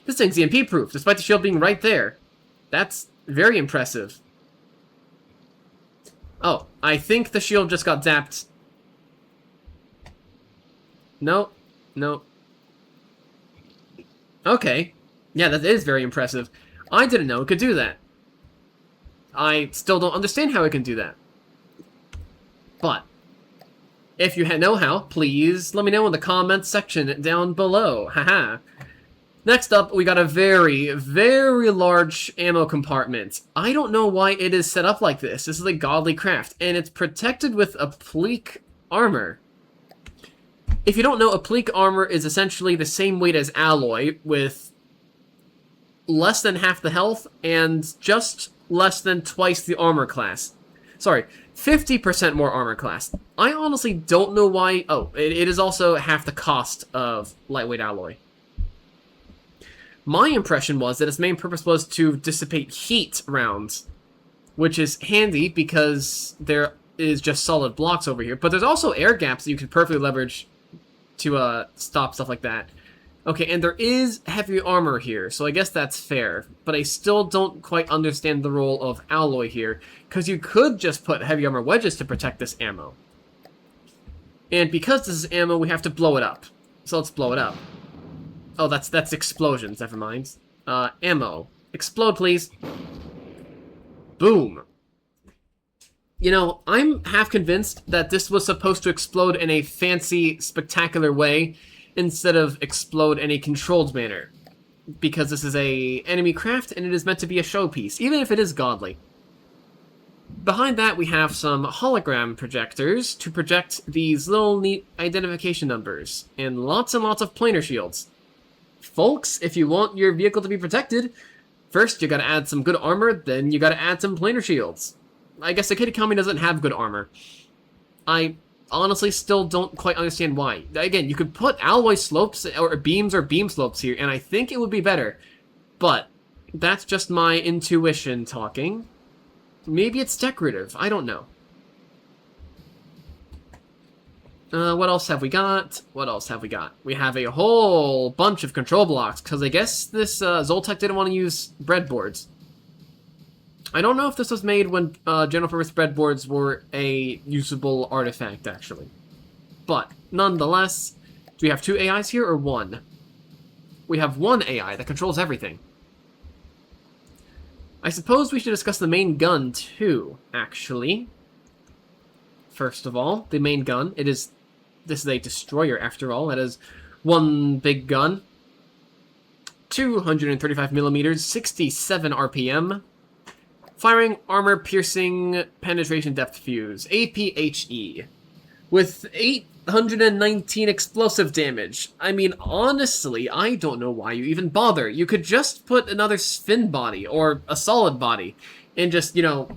Speaker 1: This thing's EMP-proof, despite the shield being right there. That's very impressive. Oh, I think the shield just got zapped. No. No. Okay. Yeah, that is very impressive. I didn't know it could do that. I still don't understand how it can do that. But, if you know how, please let me know in the comments section down below. Haha. Next up, we got a very, very large ammo compartment. I don't know why it is set up like this. This is a godly craft, and it's protected with applique armor. If you don't know, applique armor is essentially the same weight as alloy, with less than half the health and just less than twice the armor class. Sorry, 50% more armor class. I honestly don't know why... Oh, it is also half the cost of lightweight alloy. My impression was that its main purpose was to dissipate heat rounds, which is handy because there is just solid blocks over here. But there's also air gaps that you could perfectly leverage to stop stuff like that. Okay, and there is heavy armor here, so I guess that's fair. But I still don't quite understand the role of alloy here, because you could just put heavy armor wedges to protect this ammo. And because this is ammo, we have to blow it up. So let's blow it up. Oh, that's explosions, never mind. Ammo. Explode, please. Boom. You know, I'm half convinced that this was supposed to explode in a fancy, spectacular way instead of explode in a controlled manner. Because this is a enemy craft and it is meant to be a showpiece, even if it is godly. Behind that, we have some hologram projectors to project these little neat identification numbers, and lots of planar shields. Folks, if you want your vehicle to be protected, first you gotta add some good armor, then you gotta add some planar shields. I guess the Kitakami doesn't have good armor. I honestly still don't quite understand why. Again, you could put alloy slopes or beam slopes here, and I think it would be better. But that's just my intuition talking. Maybe it's decorative. I don't know. What else have we got? We have a whole bunch of control blocks, because I guess this Zoltec didn't want to use breadboards. I don't know if this was made when general purpose breadboards were a usable artifact, actually. But, nonetheless, do we have 2 AIs here, or 1? We have 1 AI that controls everything. I suppose we should discuss the main gun, too, actually. First of all, the main gun. This is a destroyer, after all. That is one big gun. 235 millimeters, 67 RPM. Firing, armor, piercing, penetration, depth fuse. APHE. With 819 explosive damage. I mean, honestly, I don't know why you even bother. You could just put another spin body, or a solid body, and just, you know,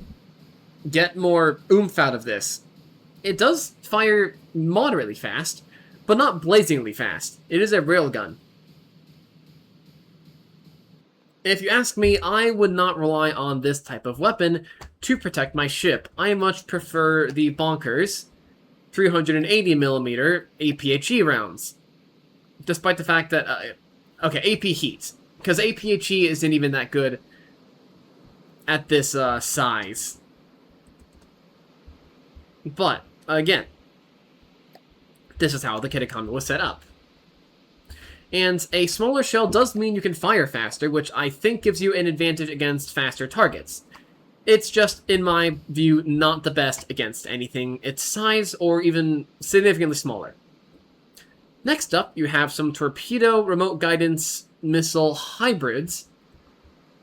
Speaker 1: get more oomph out of this. It does fire moderately fast, but not blazingly fast. It is a railgun. If you ask me, I would not rely on this type of weapon to protect my ship. I much prefer the bonkers 380mm APHE rounds. Despite the fact that, okay, AP heat. Because APHE isn't even that good at this size. But, again, this is how the Kitakami was set up. And a smaller shell does mean you can fire faster, which I think gives you an advantage against faster targets. It's just, in my view, not the best against anything its size or even significantly smaller. Next up, you have some torpedo remote guidance missile hybrids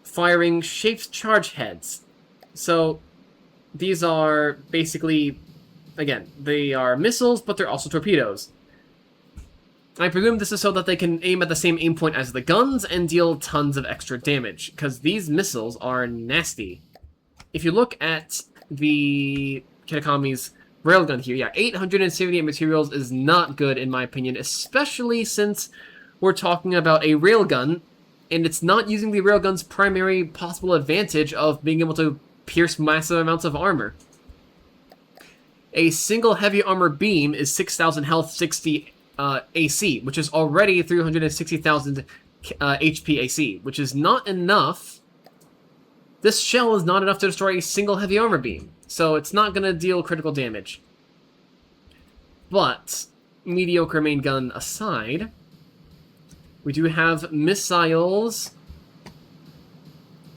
Speaker 1: firing shaped charge heads. So, these are basically, again, they are missiles, but they're also torpedoes. I presume this is so that they can aim at the same aim point as the guns and deal tons of extra damage, because these missiles are nasty. If you look at the Kitakami's railgun here, yeah, 878 materials is not good in my opinion, especially since we're talking about a railgun, and it's not using the railgun's primary possible advantage of being able to pierce massive amounts of armor. A single heavy armor beam is 6,000 health, 60 AC, which is already 360,000 HP AC, which is not enough. This shell is not enough to destroy a single heavy armor beam, so it's not going to deal critical damage. But, mediocre main gun aside, we do have missiles.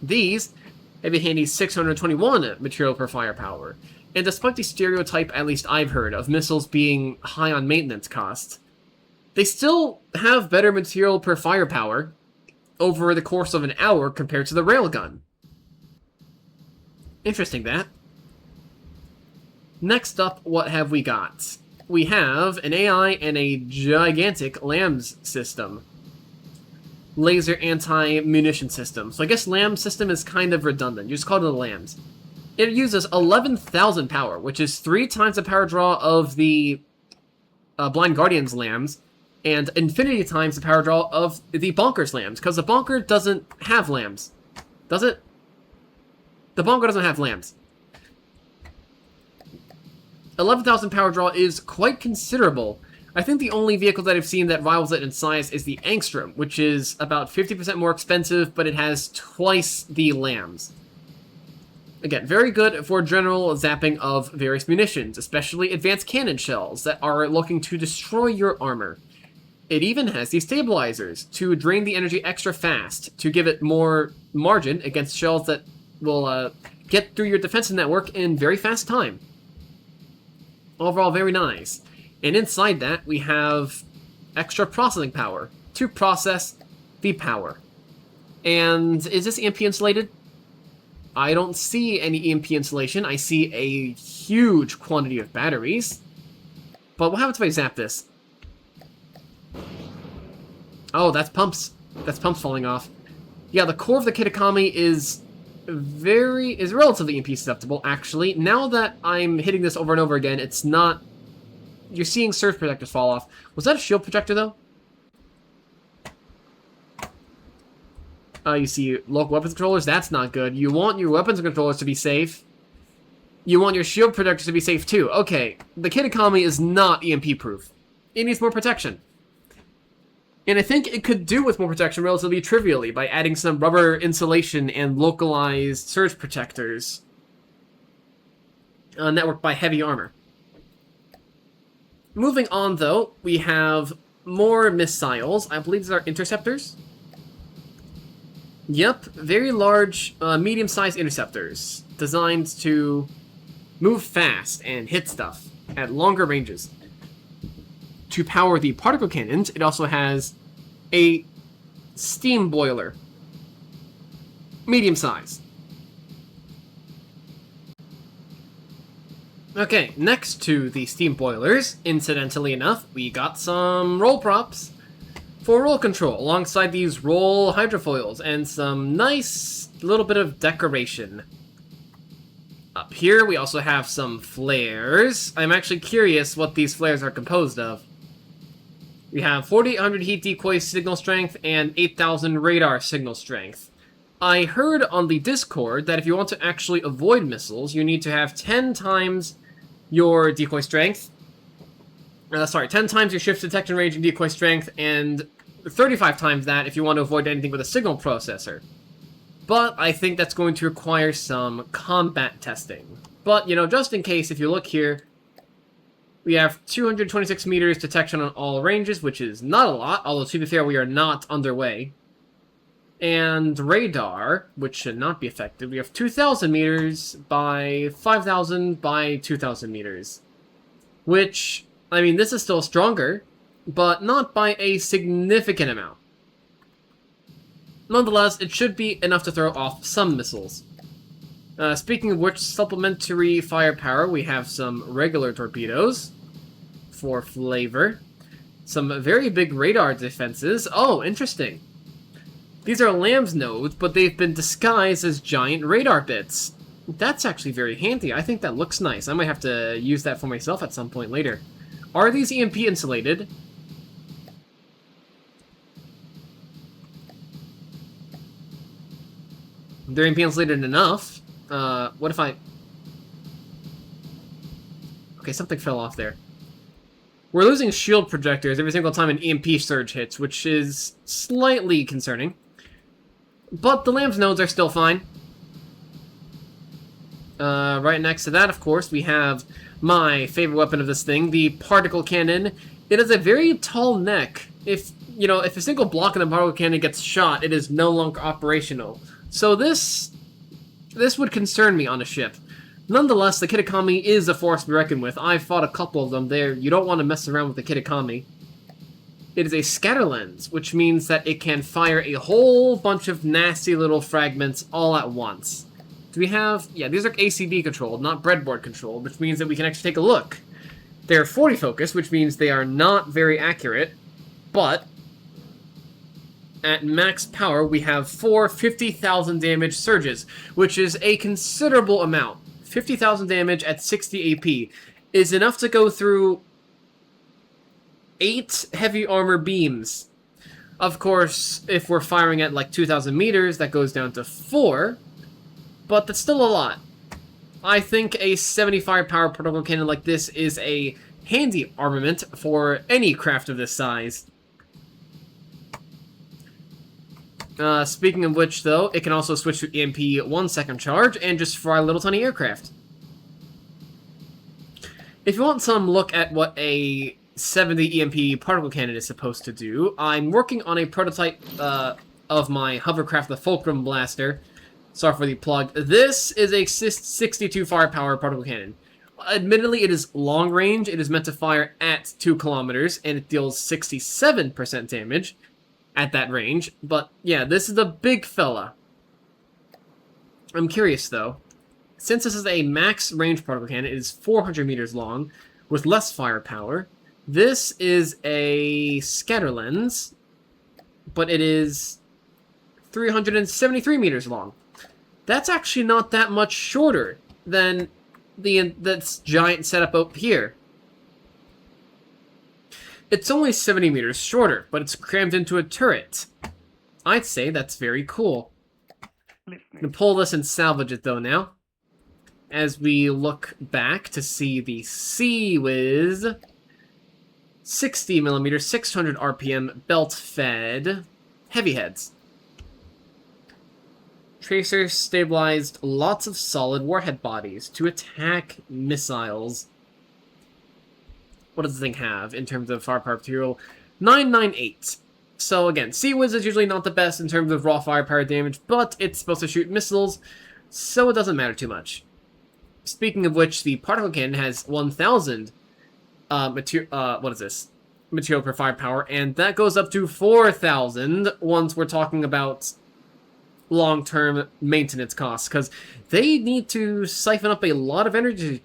Speaker 1: These have a handy 621 material per firepower, and despite the stereotype, at least I've heard, of missiles being high on maintenance cost, they still have better material per firepower over the course of an hour compared to the railgun. Interesting, that. Next up, what have we got? We have an AI and a gigantic LAMS system. Laser anti-munition system. So I guess LAMS system is kind of redundant. You just call it a LAMS. It uses 11,000 power, which is 3 times the power draw of the Blind Guardian's LAMS, and infinity times the power draw of the Bonker's LAMS, because the Bonker doesn't have LAMS. Does it? The Bonker doesn't have LAMS. 11,000 power draw is quite considerable. I think the only vehicle that I've seen that rivals it in size is the Angstrom, which is about 50% more expensive, but it has twice the LAMS. Again, very good for general zapping of various munitions, especially advanced cannon shells that are looking to destroy your armor. It even has these stabilizers to drain the energy extra fast, to give it more margin against shells that will get through your defensive network in very fast time. Overall, very nice. And inside that, we have extra processing power to process the power. And is this EMP insulated? I don't see any EMP insulation. I see a huge quantity of batteries. But what happens if I zap this? Oh, that's pumps. That's pumps falling off. Yeah, the core of the Kitakami is relatively EMP susceptible, actually. Now that I'm hitting this over and over again, it's not... You're seeing surge protectors fall off. Was that a shield projector, though? You see local weapons controllers. That's not good. You want your weapons controllers to be safe. You want your shield protectors to be safe, too. Okay, the Kitakami is not EMP-proof. It needs more protection. And I think it could do with more protection relatively trivially by adding some rubber insulation and localized surge protectors networked by heavy armor. Moving on, though, we have more missiles. I believe these are interceptors. Yep, very large, medium-sized interceptors designed to move fast and hit stuff at longer ranges. To power the particle cannons, it also has a steam boiler. Medium size. Okay, next to the steam boilers, incidentally enough, we got some roll props for roll control, alongside these roll hydrofoils, and some nice little bit of decoration. Up here, we also have some flares. I'm actually curious what these flares are composed of. We have 4,800 heat decoy signal strength and 8,000 radar signal strength. I heard on the Discord that if you want to actually avoid missiles, you need to have 10 times your decoy strength. 10 times your shift detection range and decoy strength, and 35 times that if you want to avoid anything with a signal processor. But I think that's going to require some combat testing. But, just in case, if you look here, we have 226 meters detection on all ranges, which is not a lot, although to be fair, we are not underway. And radar, which should not be affected, we have 2,000 meters by 5,000 by 2,000 meters. Which, I mean, this is still stronger, but not by a significant amount. Nonetheless, it should be enough to throw off some missiles. Speaking of which, supplementary firepower, we have some regular torpedoes for flavor. Some very big radar defenses. Oh, interesting. These are lamb's nodes, but they've been disguised as giant radar bits. That's actually very handy. I think that looks nice. I might have to use that for myself at some point later. Are these EMP insulated? They're EMP insulated enough. What if I... Okay, something fell off there. We're losing shield projectors every single time an EMP surge hits, which is slightly concerning. But the lamb's nodes are still fine. Right next to that, of course, we have my favorite weapon of this thing, the particle cannon. It has a very tall neck. If a single block in the particle cannon gets shot, it is no longer operational. So this would concern me on a ship. Nonetheless, the Kitakami is a force to be reckoned with. I've fought a couple of them there. You don't want to mess around with the Kitakami. It is a scatter lens, which means that it can fire a whole bunch of nasty little fragments all at once. Do we have... Yeah, these are ACB controlled, not breadboard controlled, which means that we can actually take a look. They're 40 focus, which means they are not very accurate, but at max power, we have 4 50,000 damage surges, which is a considerable amount. 50,000 damage at 60 AP is enough to go through 8 heavy armor beams. Of course, if we're firing at like 2,000 meters, that goes down to 4, but that's still a lot. I think a 70 firepower particle cannon like this is a handy armament for any craft of this size. Speaking of which, though, it can also switch to EMP 1 second charge and just fry little tiny aircraft. If you want some look at what a 70 EMP particle cannon is supposed to do, I'm working on a prototype of my hovercraft, the Fulcrum Blaster, Sorry for the plug. This is a 62 firepower particle cannon. Admittedly, it is long range. It is meant to fire at 2 kilometers, and it deals 67% damage at that range. But yeah, this is a big fella. I'm curious though. Since this is a max range particle cannon, it is 400 meters long with less firepower. This is a scatter lens, but it is 373 meters long. That's actually not that much shorter than this giant setup up here. It's only 70 meters shorter, but it's crammed into a turret. I'd say that's very cool. I'm gonna pull this and salvage it though now. As we look back to see the Sea-Wiz 60mm, 600 RPM, belt-fed heavy heads. Tracer stabilized lots of solid warhead bodies to attack missiles. What does the thing have in terms of firepower material? 998. So again, Sea-Wiz is usually not the best in terms of raw firepower damage, but it's supposed to shoot missiles, so it doesn't matter too much. Speaking of which, the particle cannon has 1,000 material per firepower, and that goes up to 4,000 once we're talking about long-term maintenance costs, because they need to siphon up a lot of energy.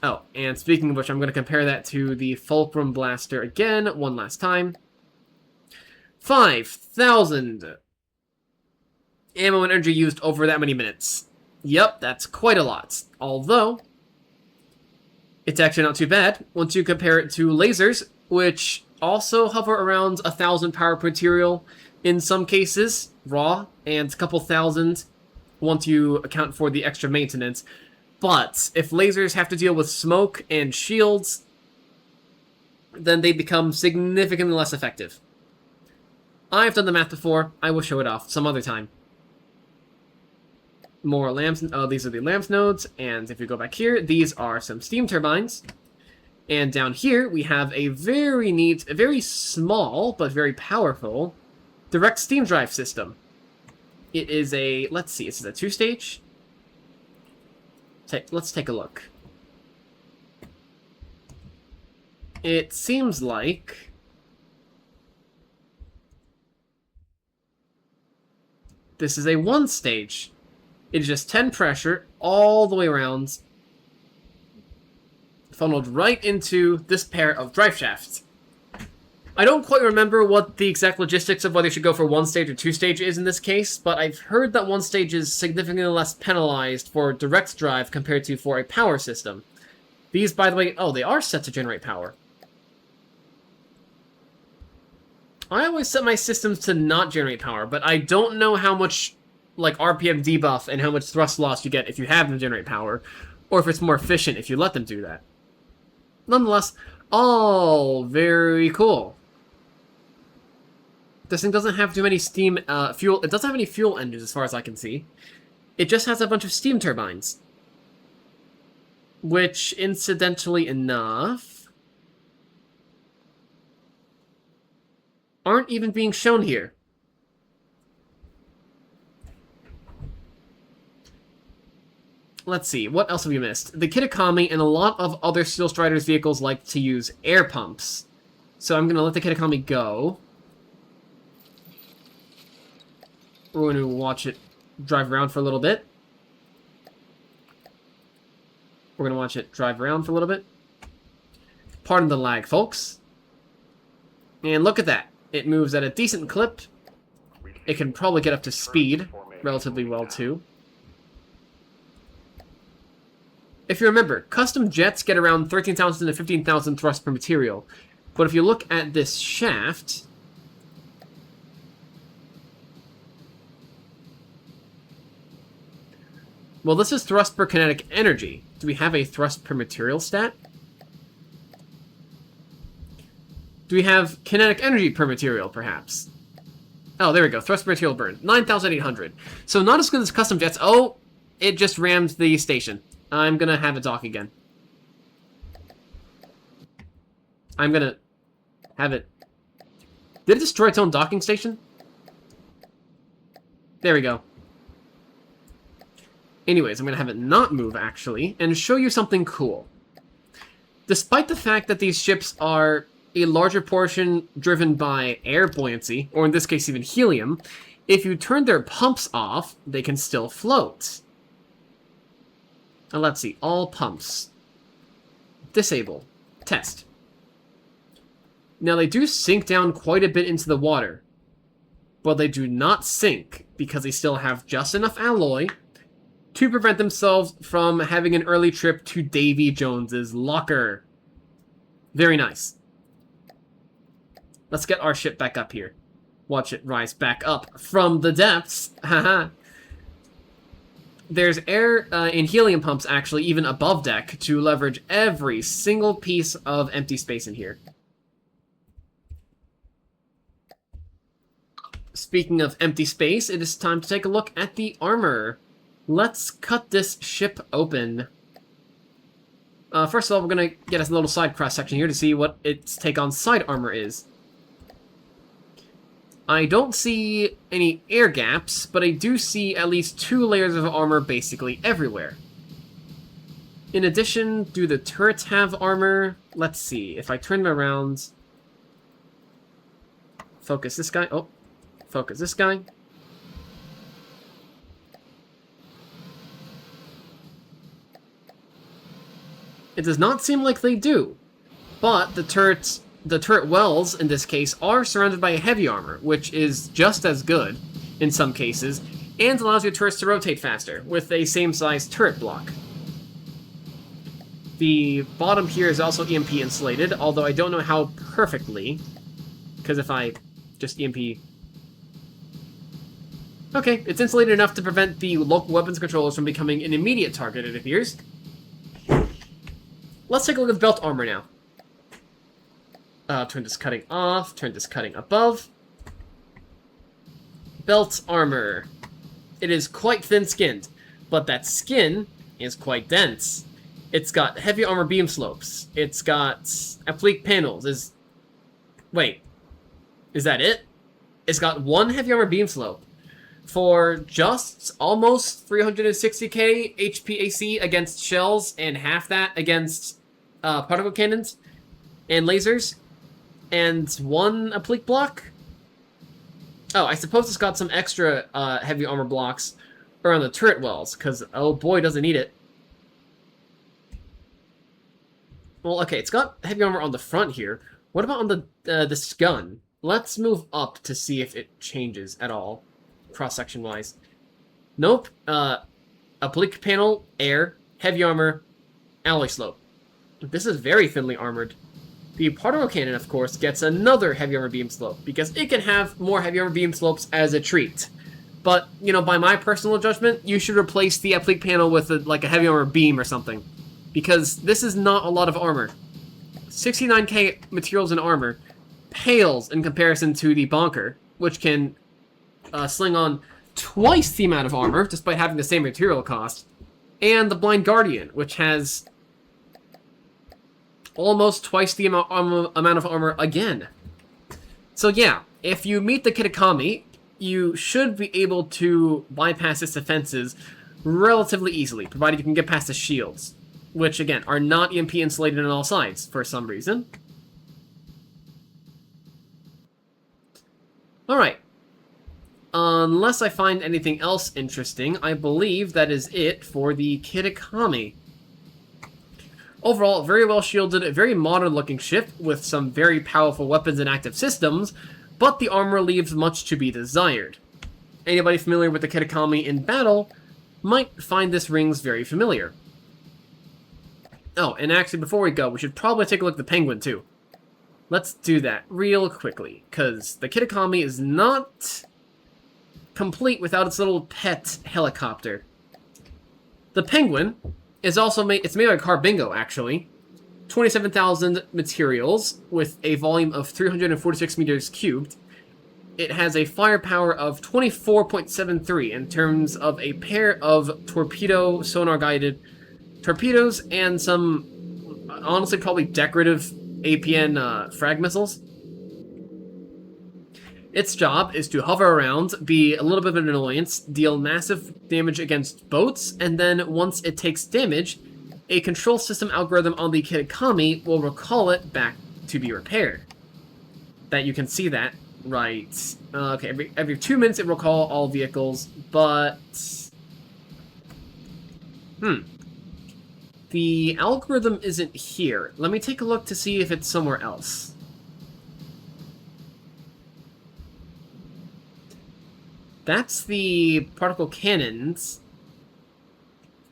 Speaker 1: Oh, and speaking of which, I'm going to compare that to the Fulcrum Blaster again, one last time. 5,000 ammo and energy used over that many minutes. Yep, that's quite a lot. Although, it's actually not too bad once you compare it to lasers, which also hover around 1,000 power per material in some cases, raw, and a couple thousand once you account for the extra maintenance. But if lasers have to deal with smoke and shields, then they become significantly less effective. I've done the math before. I will show it off some other time. More lamps. Oh, these are the lamps nodes. And if you go back here, these are some steam turbines. And down here, we have a very neat, a very small, but very powerful direct steam drive system. It is a, let's see, this is a 2-stage. Let's take a look. It seems like this is a 1-stage. It is just 10 pressure all the way around, funneled right into this pair of drive shafts. I don't quite remember what the exact logistics of whether you should go for 1-stage or 2-stage is in this case, but I've heard that 1-stage is significantly less penalized for direct drive compared to for a power system. These, by the way, oh, they are set to generate power. I always set my systems to not generate power, but I don't know how much like RPM debuff and how much thrust loss you get if you have them generate power, or if it's more efficient if you let them do that. Nonetheless, all very cool. This thing doesn't have too many steam, fuel. It doesn't have any fuel engines as far as I can see. It just has a bunch of steam turbines. Which, incidentally enough, aren't even being shown here. Let's see, what else have we missed? The Kitakami and a lot of other Steel Strider's vehicles like to use air pumps. So I'm going to let the Kitakami go. We're going to watch it drive around for a little bit. We're going to watch it drive around for a little bit. Pardon the lag, folks. And look at that. It moves at a decent clip. It can probably get up to speed relatively well, too. If you remember, custom jets get around 13,000 to 15,000 thrust per material. But if you look at this shaft, well, this is thrust per kinetic energy. Do we have a thrust per material stat? Do we have kinetic energy per material, perhaps? Oh, there we go. Thrust per material burn. 9,800. So not as good as custom jets. Oh, it just rammed the station. I'm gonna have it dock again. I'm gonna have it... Did it destroy its own docking station? There we go. Anyways, I'm going to have it not move, actually, and show you something cool. Despite the fact that these ships are a larger portion driven by air buoyancy, or in this case even helium, if you turn their pumps off, they can still float. Now let's see, all pumps. Disable. Test. Now they do sink down quite a bit into the water, but they do not sink because they still have just enough alloy to prevent themselves from having an early trip to Davy Jones's locker. Very nice. Let's get our ship back up here. Watch it rise back up from the depths. Haha. There's air and helium pumps actually even above deck to leverage every single piece of empty space in here. Speaking of empty space, it is time to take a look at the armor. Let's cut this ship open. First of all, we're going to get a little side cross-section here to see what its take on side armor is. I don't see any air gaps, but I do see at least 2 layers of armor basically everywhere. In addition, do the turrets have armor? Let's see. If I turn them around... Focus this guy. Oh, focus this guy. It does not seem like they do, but the turret wells, in this case, are surrounded by heavy armor, which is just as good, in some cases, and allows your turrets to rotate faster, with a same-sized turret block. The bottom here is also EMP insulated, although I don't know how perfectly, because if I just EMP... Okay, it's insulated enough to prevent the local weapons controllers from becoming an immediate target, it appears. Let's take a look at the belt armor now. Turn this cutting off, turn this cutting above. Belt armor. It is quite thin-skinned, but that skin is quite dense. It's got heavy armor beam slopes. It's got applique panels. Wait, is that it? It's got 1 heavy armor beam slope for just almost 360k HPAC against shells, and half that against particle cannons and lasers, and 1 applique block? Oh, I suppose it's got some extra heavy armor blocks around the turret wells, because, oh boy, does it need it. Well, okay, it's got heavy armor on the front here. What about on this gun? Let's move up to see if it changes at all, cross-section wise. Nope. Applique panel, air, heavy armor, alloy slope. This is very thinly armored. The particle cannon, of course, gets another heavy armor beam slope, because it can have more heavy armor beam slopes as a treat. But, you know, by my personal judgment, you should replace the applique panel with like a heavy armor beam or something, because this is not a lot of armor. 69k materials and armor pales in comparison to the Bonker, which can sling on twice the amount of armor, despite having the same material cost, and the Blind Guardian, which has almost twice the amount of armor again. So yeah, if you meet the Kitakami, you should be able to bypass its defenses relatively easily, provided you can get past the shields, which again are not EMP insulated on all sides for some reason. Alright. Unless I find anything else interesting, I believe that is it for the Kitakami. Overall, very well shielded, a very modern looking ship with some very powerful weapons and active systems, but the armor leaves much to be desired. Anybody familiar with the Kitakami in battle might find this rings very familiar. Oh, and actually before we go, we should probably take a look at the Penguin too. Let's do that real quickly, because the Kitakami is not complete without its little pet helicopter. The Penguin is also made, it's made by Carbingo, actually. 27,000 materials with a volume of 346 meters cubed. It has a firepower of 24.73 in terms of a pair of torpedo sonar-guided torpedoes and some, honestly, probably decorative APN frag missiles. Its job is to hover around, be a little bit of an annoyance, deal massive damage against boats, and then once it takes damage, a control system algorithm on the Kitakami will recall it back to be repaired. That you can see that, right? Okay, every 2 minutes it will recall all vehicles, but... The algorithm isn't here. Let me take a look to see if it's somewhere else. That's the particle cannons.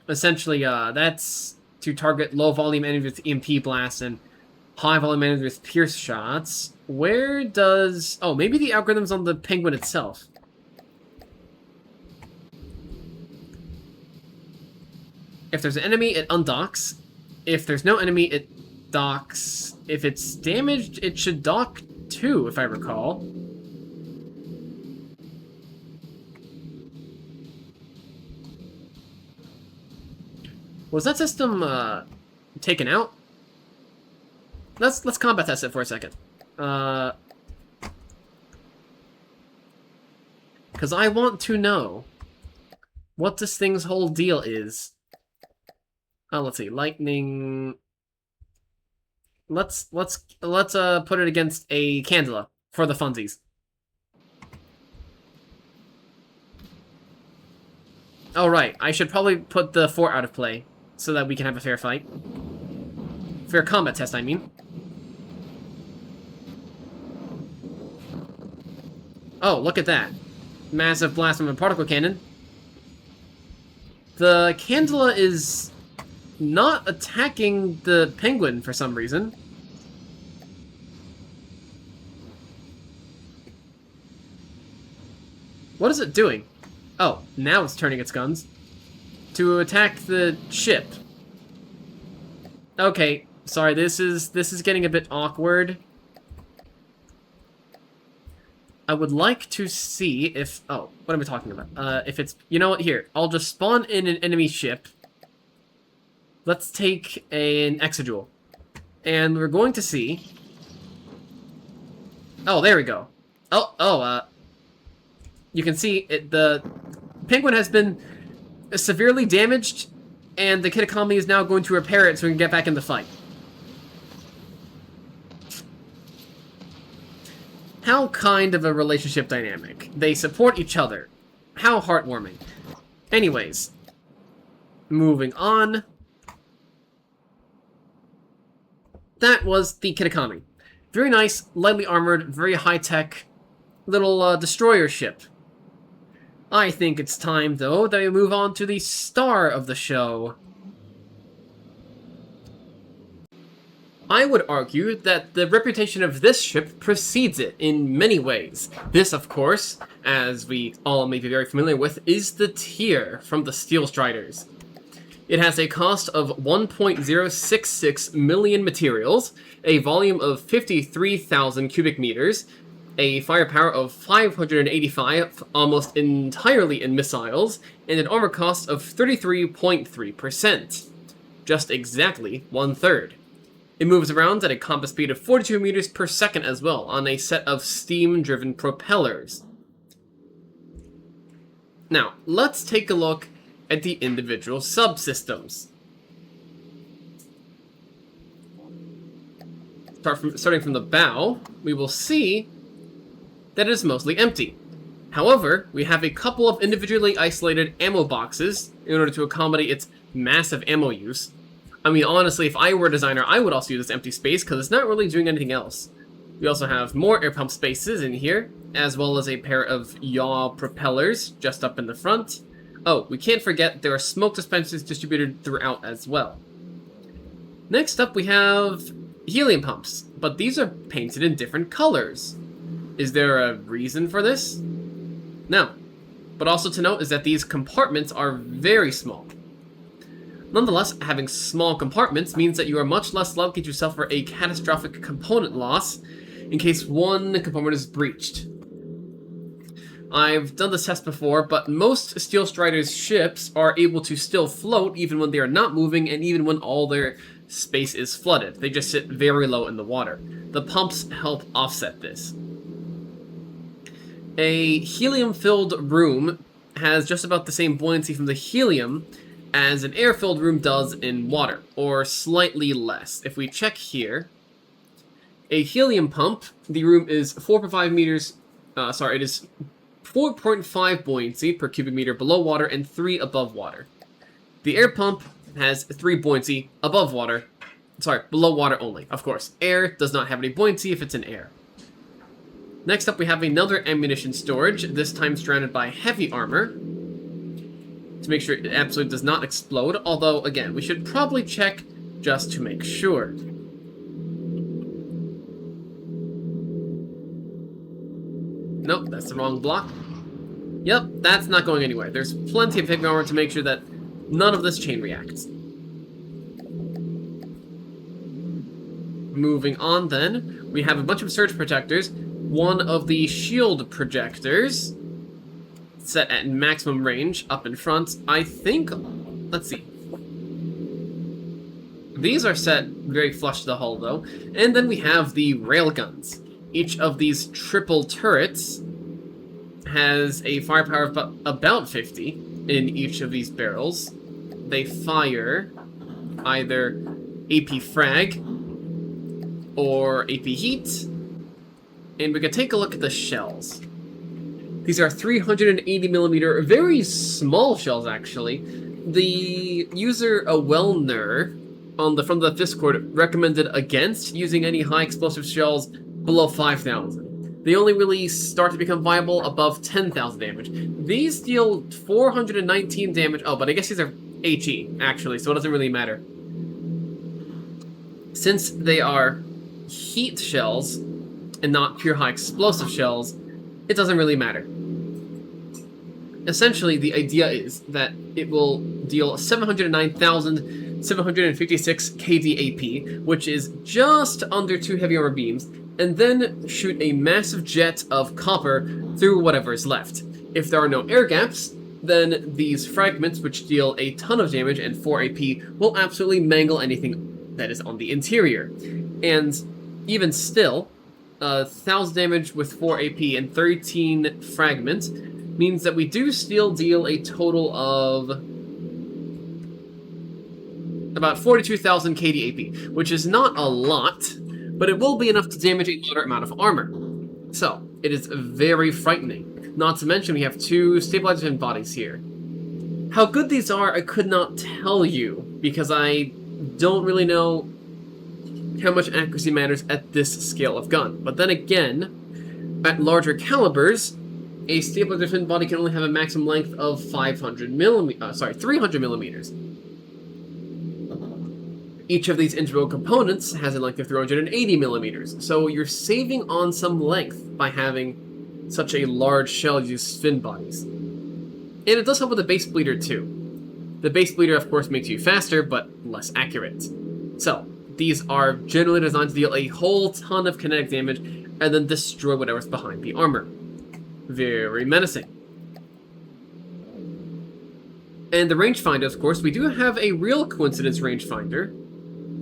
Speaker 1: Essentially, that's to target low-volume enemies with EMP blasts and high-volume enemies with pierce shots. Where does... Oh, maybe the algorithm's on the Penguin itself. If there's an enemy, it undocks. If there's no enemy, it docks. If it's damaged, it should dock too, if I recall. Was that system taken out? Let's combat test it for a second. Because I want to know what this thing's whole deal is. Let's see, lightning. Let's put it against a Candela for the funsies. Oh right, I should probably put the fort out of play so that we can have a fair fight. Fair combat test, I mean. Oh, look at that. Massive blast from a particle cannon. The Candela is not attacking the Penguin for some reason. What is it doing? Oh, now it's turning its guns to attack the ship. Okay, sorry, this is getting a bit awkward. I would like to see if... Oh, what am I talking about? If it's... You know what? Here, I'll just spawn in an enemy ship. Let's take an Exodual. And we're going to see... Oh, there we go. You can see the Penguin has been severely damaged, and the Kitakami is now going to repair it so we can get back in the fight. How kind of a relationship dynamic. They support each other. How heartwarming. Anyways, moving on. That was the Kitakami. Very nice, lightly armored, very high-tech little destroyer ship. I think it's time, though, that we move on to the star of the show. I would argue that the reputation of this ship precedes it in many ways. This, of course, as we all may be very familiar with, is the Tier from the Steel Striders. It has a cost of 1.066 million materials, a volume of 53,000 cubic meters, a firepower of 585, almost entirely in missiles, and an armor cost of 33.3%. Just exactly 1/3. It moves around at a compass speed of 42 meters per second as well, on a set of steam-driven propellers. Now, let's take a look at the individual subsystems. Starting from the bow, we will see that it is mostly empty. However, we have a couple of individually isolated ammo boxes in order to accommodate its massive ammo use. I mean, honestly, if I were a designer, I would also use this empty space because it's not really doing anything else. We also have more air pump spaces in here, as well as a pair of yaw propellers just up in the front. Oh, we can't forget there are smoke dispensers distributed throughout as well. Next up, we have helium pumps, but these are painted in different colors. Is there a reason for this? No. But also to note is that these compartments are very small. Nonetheless, having small compartments means that you are much less likely to suffer a catastrophic component loss in case one component is breached. I've done this test before, but most Steel Strider's ships are able to still float even when they are not moving and even when all their space is flooded. They just sit very low in the water. The pumps help offset this. A helium-filled room has just about the same buoyancy from the helium as an air-filled room does in water, or slightly less. If we check here, a helium pump, the room is 4.5 meters, it is 4.5 buoyancy per cubic meter below water and 3 above water. The air pump has 3 buoyancy above water, below water only. Of course, air does not have any buoyancy if it's in air. Next up, we have another ammunition storage, this time surrounded by heavy armor, to make sure it absolutely does not explode, although, again, we should probably check just to make sure. Nope, that's the wrong block. Yep, that's not going anywhere. There's plenty of heavy armor to make sure that none of this chain reacts. Moving on then, we have a bunch of surge protectors. One of the shield projectors, set at maximum range, up in front. I think, let's see. These are set very flush to the hull though. And then we have the railguns. Each of these triple turrets has a firepower of about 50 in each of these barrels. They fire either AP frag or AP heat. And we can take a look at the shells. These are 380mm, very small shells actually. The user Awelner from the Discord recommended against using any high explosive shells below 5,000. They only really start to become viable above 10,000 damage. These deal 419 damage. Oh, but I guess these are HE, actually, so it doesn't really matter. Since they are heat shells and not pure high explosive shells, it doesn't really matter. Essentially, the idea is that it will deal 709,756 KD AP, which is just under 2 heavy armor beams, and then shoot a massive jet of copper through whatever is left. If there are no air gaps, then these fragments, which deal a ton of damage and 4 AP, will absolutely mangle anything that is on the interior. And even still, 1,000 damage with 4 AP and 13 fragments means that we do still deal a total of about 42,000 KD AP, which is not a lot, but it will be enough to damage a moderate amount of armor. So, it is very frightening. Not to mention we have 2 stabilization bodies here. How good these are, I could not tell you, because I don't really know how much accuracy matters at this scale of gun. But then again, at larger calibers, a stabilization body can only have a maximum length of 300 millimeters. Each of these integral components has a length of 380 millimeters, so you're saving on some length by having such a large shell use fin bodies. And it does help with the base bleeder too. The base bleeder of course makes you faster, but less accurate. So, these are generally designed to deal a whole ton of kinetic damage and then destroy whatever's behind the armor. Very menacing. And the rangefinder, of course, we do have a real coincidence rangefinder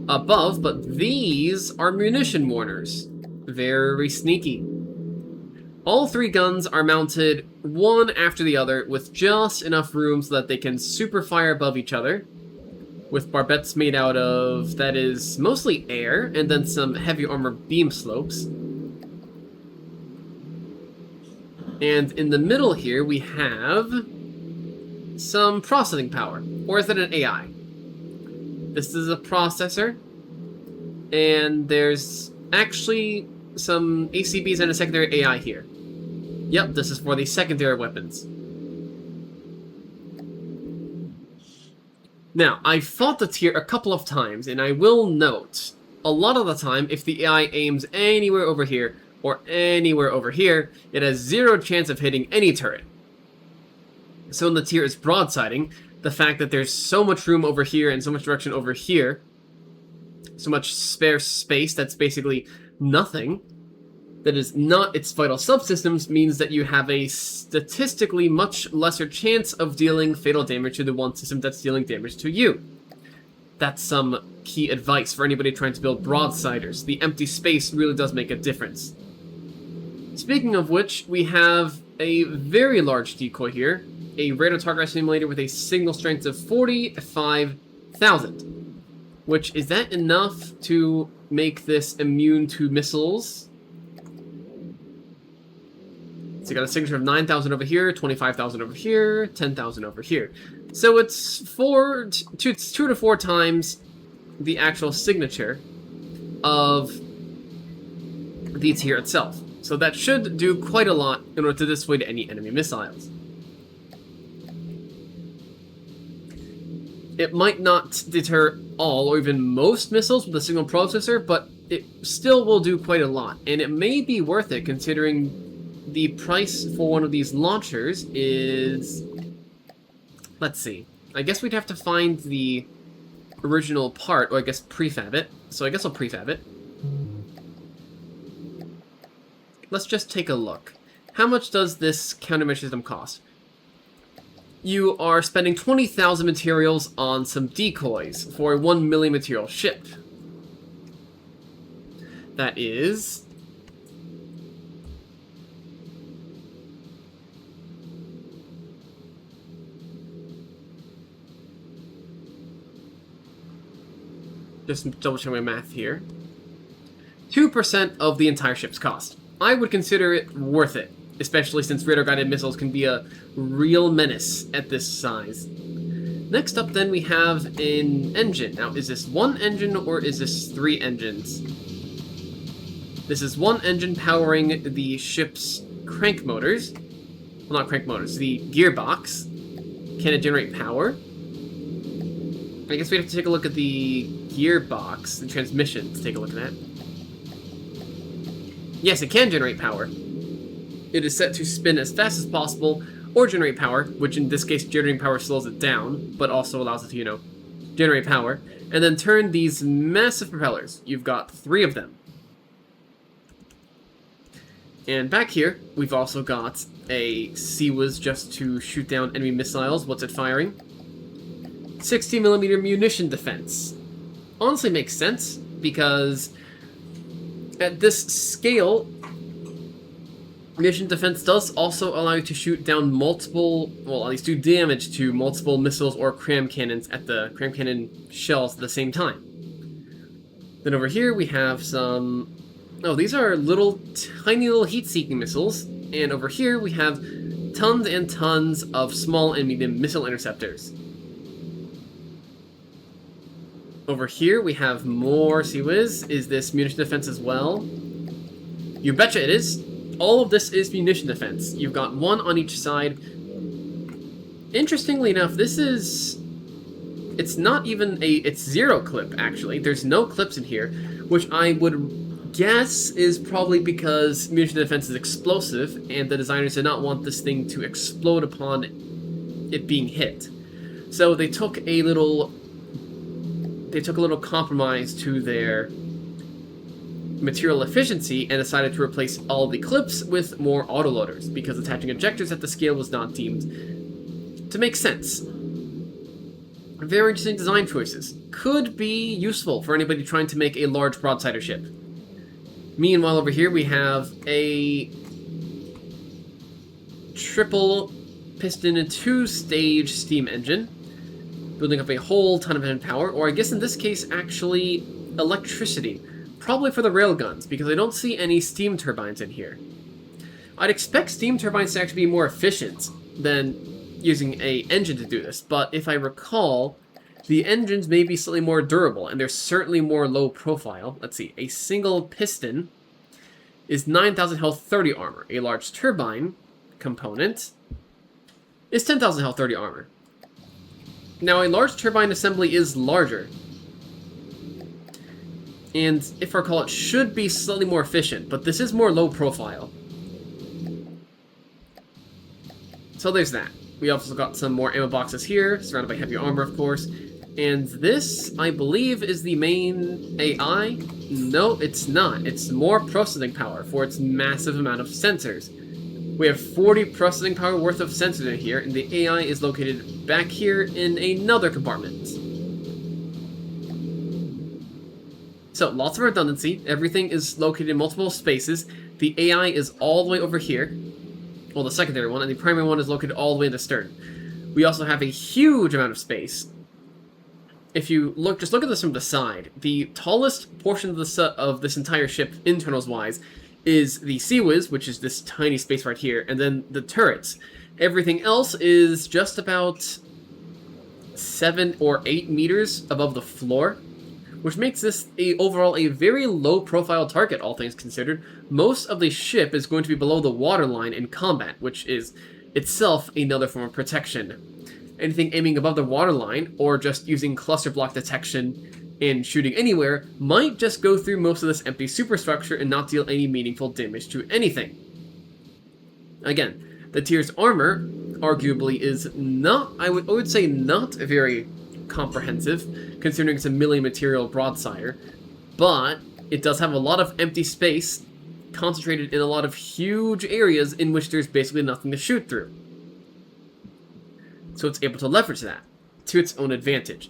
Speaker 1: above, but these are munition warners. Very sneaky. All 3 guns are mounted one after the other with just enough room so that they can super fire above each other, with barbettes made out of, that is, mostly air, and then some heavy armor beam slopes. And in the middle here, we have some processing power. Or is it an AI? This is a processor, and there's actually some ACBs and a secondary AI here. Yep, this is for the secondary weapons. Now, I've fought the tier a couple of times, and I will note, a lot of the time, if the AI aims anywhere over here, or anywhere over here, it has 0 chance of hitting any turret. So when the tier is broadsiding, the fact that there's so much room over here and so much direction over here, so much spare space that's basically nothing, that is not its vital subsystems, means that you have a statistically much lesser chance of dealing fatal damage to the one system that's dealing damage to you. That's some key advice for anybody trying to build broadsiders. The empty space really does make a difference. Speaking of which, we have a very large decoy here, a radar target simulator with a signal strength of 45,000. Which, is that enough to make this immune to missiles? So you got a signature of 9,000 over here, 25,000 over here, 10,000 over here. So it's 2 to 4 times the actual signature of the tier itself. So that should do quite a lot in order to dissuade any enemy missiles. It might not deter all or even most missiles with a signal processor, but it still will do quite a lot. And it may be worth it considering the price for one of these launchers is... Let's see. I guess we'd have to find the original part, or I guess prefab it. So I guess I'll prefab it. Let's just take a look. How much does this countermeasure system cost? You are spending 20,000 materials on some decoys for a 1 million material ship. That is... just double check my math here. 2% of the entire ship's cost. I would consider it worth it, especially since radar-guided missiles can be a real menace at this size. Next up then we have an engine. Now, is this one engine or is this 3 engines? This is one engine powering the ship's crank motors. Well, not crank motors, the gearbox. Can it generate power? I guess we have to take a look at the gearbox, the transmission, to take a look at that. Yes, it can generate power. It is set to spin as fast as possible, or generate power, which in this case generating power slows it down, but also allows it to, you know, generate power, and then turn these massive propellers. You've got 3 of them. And back here, we've also got a CWIS just to shoot down enemy missiles. What's it firing? 60mm munition defense. Honestly makes sense, because at this scale, munition defense does also allow you to shoot down multiple, well, at least do damage to multiple missiles or cram cannons at the cram cannon shells at the same time. Then over here we have some, oh, these are tiny little heat-seeking missiles, and over here we have tons and tons of small and medium missile interceptors. Over here we have more CWIS. Is this munition defense as well? You betcha it is. All of this is munition defense. You've got 1 on each side. Interestingly enough, this is... It's not even it's 0 clip, actually. There's no clips in here, which I would guess is probably because munition defense is explosive, and the designers did not want this thing to explode upon it being hit. So they took a little compromise to their material efficiency and decided to replace all the clips with more autoloaders, because attaching ejectors at the scale was not deemed to make sense. Very interesting design choices. Could be useful for anybody trying to make a large broadsider ship. Meanwhile, over here we have a triple piston and 2-stage steam engine, building up a whole ton of engine power, or I guess in this case, actually, electricity. Probably for the railguns, because I don't see any steam turbines in here. I'd expect steam turbines to actually be more efficient than using an engine to do this, but if I recall, the engines may be slightly more durable, and they're certainly more low profile. Let's see, a single piston is 9,000 health, 30 armor. A large turbine component is 10,000 health, 30 armor. Now, a large turbine assembly is larger, and if I recall, it should be slightly more efficient, but this is more low profile. So there's that. We also got some more ammo boxes here, surrounded by heavy armor, of course. And this, I believe, is the main AI. No, it's not. It's more processing power for its massive amount of sensors. We have 40 processing power worth of sensors in here, and the AI is located back here in another compartment. So, lots of redundancy. Everything is located in multiple spaces. The AI is all the way over here. well, the secondary one, and the primary one is located all the way in the stern. We also have a huge amount of space. If you just look at this from the side, the tallest portion of this entire ship, internals-wise, is the Sea-Wiz, which is this tiny space right here, and then the turrets. Everything else is just about 7 or 8 meters above the floor, which makes this overall a very low-profile target, all things considered. Most of the ship is going to be below the waterline in combat, which is itself another form of protection. Anything aiming above the waterline, or just using cluster block detection and shooting anywhere, might just go through most of this empty superstructure and not deal any meaningful damage to anything. Again, the tier's armor, arguably, is not, I would say, not very comprehensive, considering it's a million-material broadsire, but it does have a lot of empty space, concentrated in a lot of huge areas in which there's basically nothing to shoot through. So it's able to leverage that to its own advantage.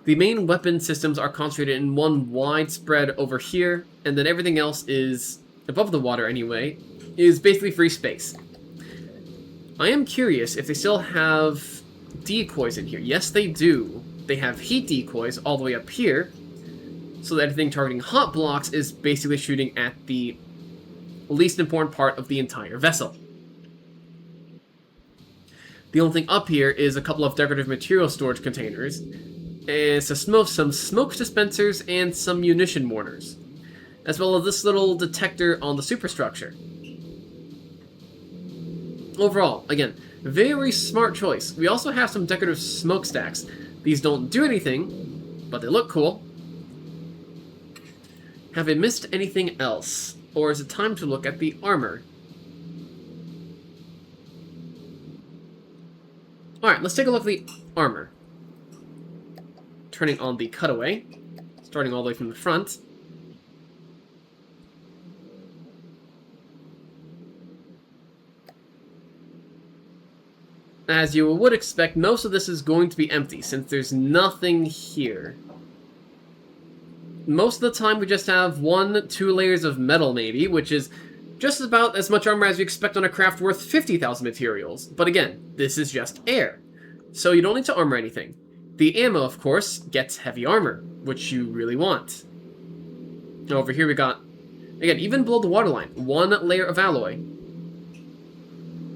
Speaker 1: The main weapon systems are concentrated in one wide spread over here, and then everything else is, above the water anyway, is basically free space. I am curious if they still have decoys in here. Yes, they do. They have heat decoys all the way up here, so that anything targeting hot blocks is basically shooting at the least important part of the entire vessel. The only thing up here is a couple of decorative material storage containers, and some smoke dispensers, and some munition mortars, as well as this little detector on the superstructure. Overall, again, very smart choice. We also have some decorative smokestacks. These don't do anything, but they look cool. Have I missed anything else? Or is it time to look at the armor? Alright, let's take a look at the armor. Turning on the cutaway, starting all the way from the front. As you would expect, most of this is going to be empty, since there's nothing here. Most of the time we just have 1-2 layers of metal, maybe, which is just about as much armor as you expect on a craft worth 50,000 materials. But again, this is just air, so you don't need to armor anything. The ammo, of course, gets heavy armor, which you really want. Over here we got, again, even below the waterline, 1 layer of alloy.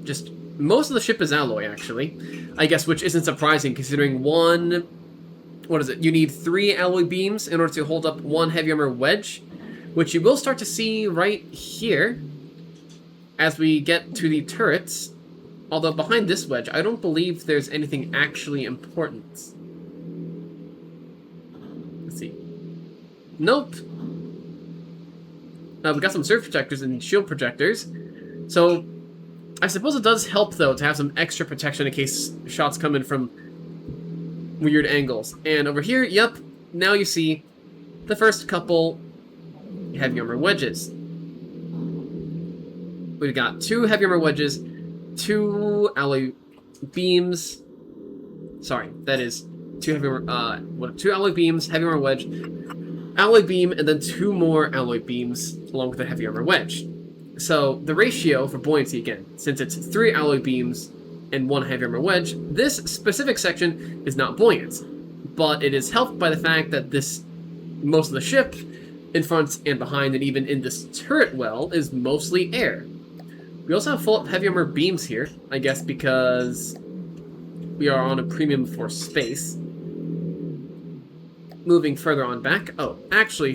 Speaker 1: Just, most of the ship is alloy, actually. I guess, which isn't surprising, considering you need 3 alloy beams in order to hold up 1 heavy armor wedge, which you will start to see right here as we get to the turrets. Although behind this wedge, I don't believe there's anything actually important. Let's see. Nope. We got some surge projectors and shield projectors. So, I suppose it does help, though, to have some extra protection in case shots come in from weird angles. And over here, yep, now you see the first couple heavy armor wedges. We've got 2 heavy armor wedges, 2 alloy beams. Sorry, that is 2 heavy armor, 2 alloy beams, heavy armor wedge, alloy beam, and then 2 more alloy beams along with the heavy armor wedge. So the ratio for buoyancy, again, since it's 3 alloy beams and 1 heavy armor wedge, this specific section is not buoyant, but it is helped by the fact that most of the ship, in front and behind, and even in this turret well, is mostly air. We also have full heavy armor beams here, I guess because we are on a premium for space. Moving further on back, actually,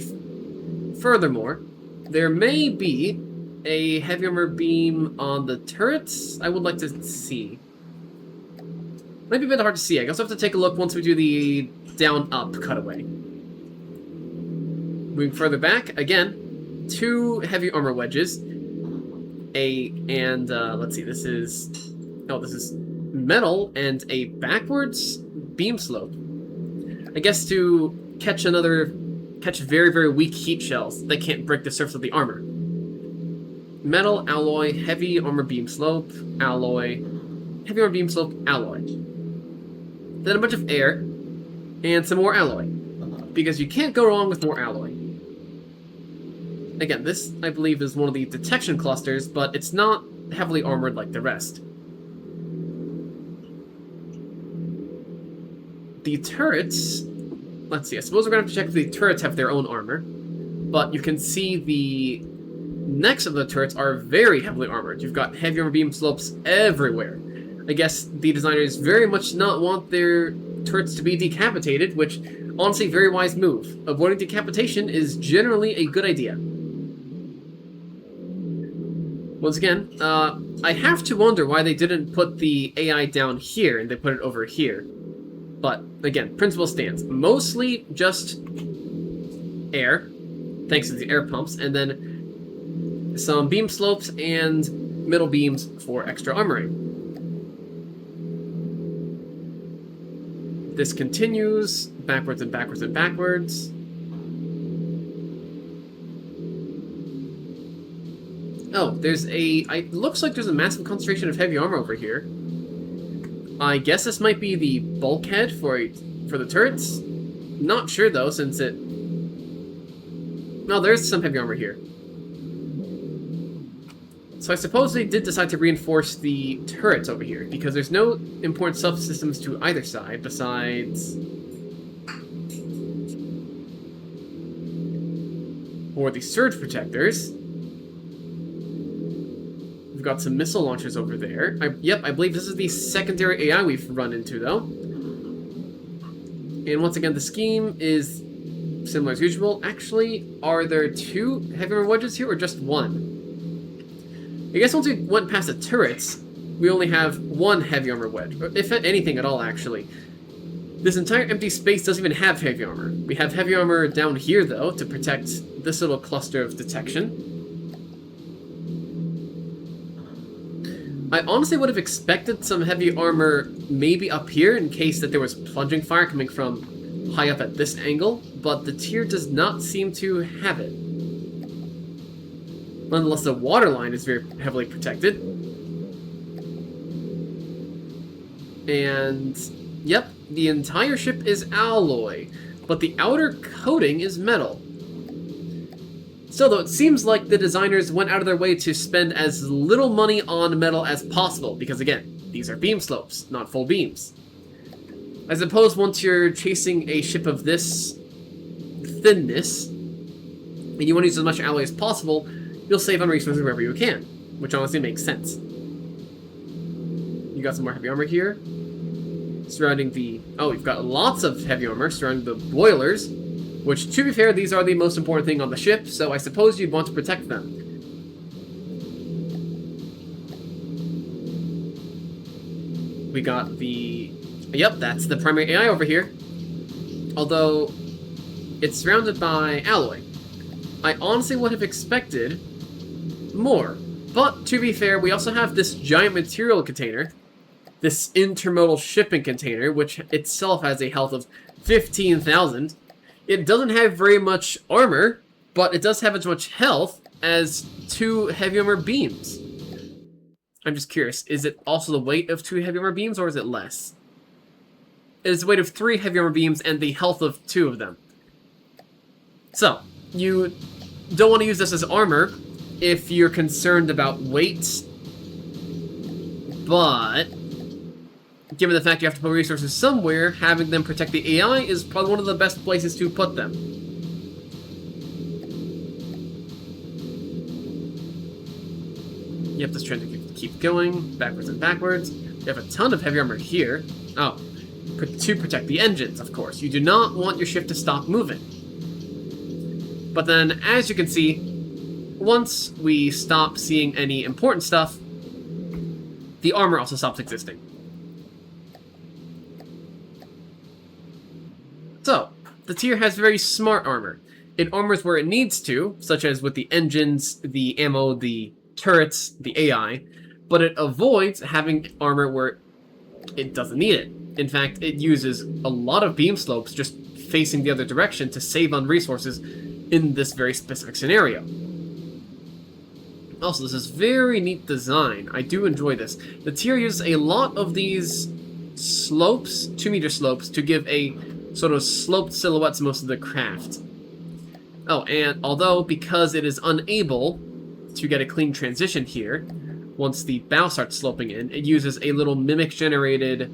Speaker 1: furthermore, there may be a heavy armor beam on the turrets. I would like to see. Might be a bit hard to see. I guess I'll have to take a look once we do the down-up cutaway. Moving further back, again, 2 heavy armor wedges. Let's see, this is metal and a backwards beam slope. I guess to catch very, very weak heat shells that can't break the surface of the armor. Metal, alloy, heavy armor beam slope, alloy, heavy armor beam slope, alloy. Then a bunch of air, and some more alloy. Because you can't go wrong with more alloy. Again, this, I believe, is one of the detection clusters, but it's not heavily armored like the rest. The turrets... Let's see, I suppose we're going to have to check if the turrets have their own armor. But you can see the necks of the turrets are very heavily armored. You've got heavy armor beam slopes everywhere. I guess the designers very much not want their turrets to be decapitated, which, honestly, very wise move. Avoiding decapitation is generally a good idea. Once again, I have to wonder why they didn't put the AI down here and they put it over here. But, again, principle stands. Mostly just air, thanks to the air pumps, and then some beam slopes and middle beams for extra armoring. This continues backwards and backwards and backwards. Oh, there's a... It looks like there's a massive concentration of heavy armor over here. I guess this might be the bulkhead for the turrets. Not sure though, since it... No, there's some heavy armor here. So I suppose they did decide to reinforce the turrets over here, because there's no important subsystems to either side besides... for the surge protectors. We've got some missile launchers over there. Yep, I believe this is the secondary AI we've run into, though. And once again, the scheme is similar as usual. Actually, are there two heavy armor wedges here, or just one? I guess once we went past the turrets, we only have one heavy armor wedge. If anything at all, actually. This entire empty space doesn't even have heavy armor. We have heavy armor down here, though, to protect this little cluster of detection. I honestly would have expected some heavy armor maybe up here in case that there was plunging fire coming from high up at this angle, but the tier does not seem to have it. Nonetheless, the water line is very heavily protected. And, yep, the entire ship is alloy, but the outer coating is metal. Still, though, it seems like the designers went out of their way to spend as little money on metal as possible, because again, these are beam slopes, not full beams. I suppose once you're chasing a ship of this thinness, and you want to use as much alloy as possible, you'll save on resources wherever you can, which honestly makes sense. You got some more heavy armor here, surrounding the... Oh, we've got lots of heavy armor surrounding the boilers, which, to be fair, these are the most important thing on the ship, so I suppose you'd want to protect them. We got the... Yep, that's the primary AI over here. Although, it's surrounded by alloy. I honestly would have expected more. But, to be fair, we also have this giant material container, this intermodal shipping container, which itself has a health of 15,000. It doesn't have very much armor, but it does have as much health as 2 heavy armor beams. I'm just curious, is it also the weight of 2 heavy armor beams, or is it less? It is the weight of 3 heavy armor beams and the health of 2 of them. So, you don't want to use this as armor if you're concerned about weight, but given the fact you have to put resources somewhere, having them protect the AI is probably one of the best places to put them. Yep, this trend to keep going, backwards and backwards. You have a ton of heavy armor here. Oh, to protect the engines, of course. You do not want your ship to stop moving. But then, as you can see, once we stop seeing any important stuff, the armor also stops existing. So, the tier has very smart armor. It armors where it needs to, such as with the engines, the ammo, the turrets, the AI, but it avoids having armor where it doesn't need it. In fact, it uses a lot of beam slopes just facing the other direction to save on resources in this very specific scenario. Also, this is very neat design. I do enjoy this. The tier uses a lot of these slopes, 2-meter slopes, to give a sort of sloped silhouette to most of the craft. Oh, and although because it is unable to get a clean transition here, once the bow starts sloping in, it uses a little mimic-generated...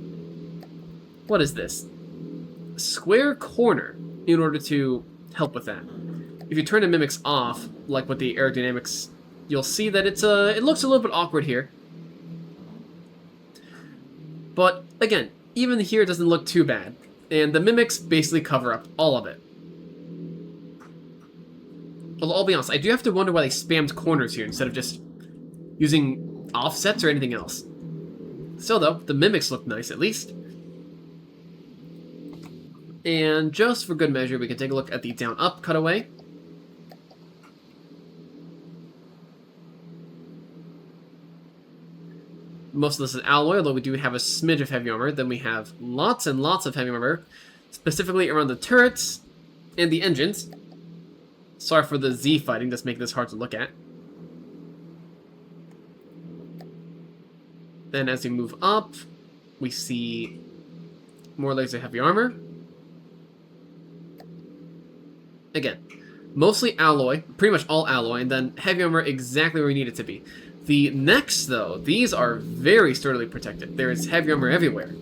Speaker 1: What is this? Square corner in order to help with that. If you turn the mimics off, like with the aerodynamics, you'll see that it looks a little bit awkward here. But, again, even here it doesn't look too bad. And the mimics basically cover up all of it. Although, I'll be honest, I do have to wonder why they spammed corners here instead of just using offsets or anything else. Still, though, the mimics look nice, at least. And just for good measure, we can take a look at the down-up cutaway. Most of this is alloy, although we do have a smidge of heavy armor. Then we have lots and lots of heavy armor, specifically around the turrets and the engines. Sorry for the Z fighting, just making this hard to look at. Then as we move up, we see more layers of heavy armor. Again, mostly alloy, pretty much all alloy, and then heavy armor exactly where we need it to be. The necks, though, these are very sturdily protected. There is heavy armor everywhere.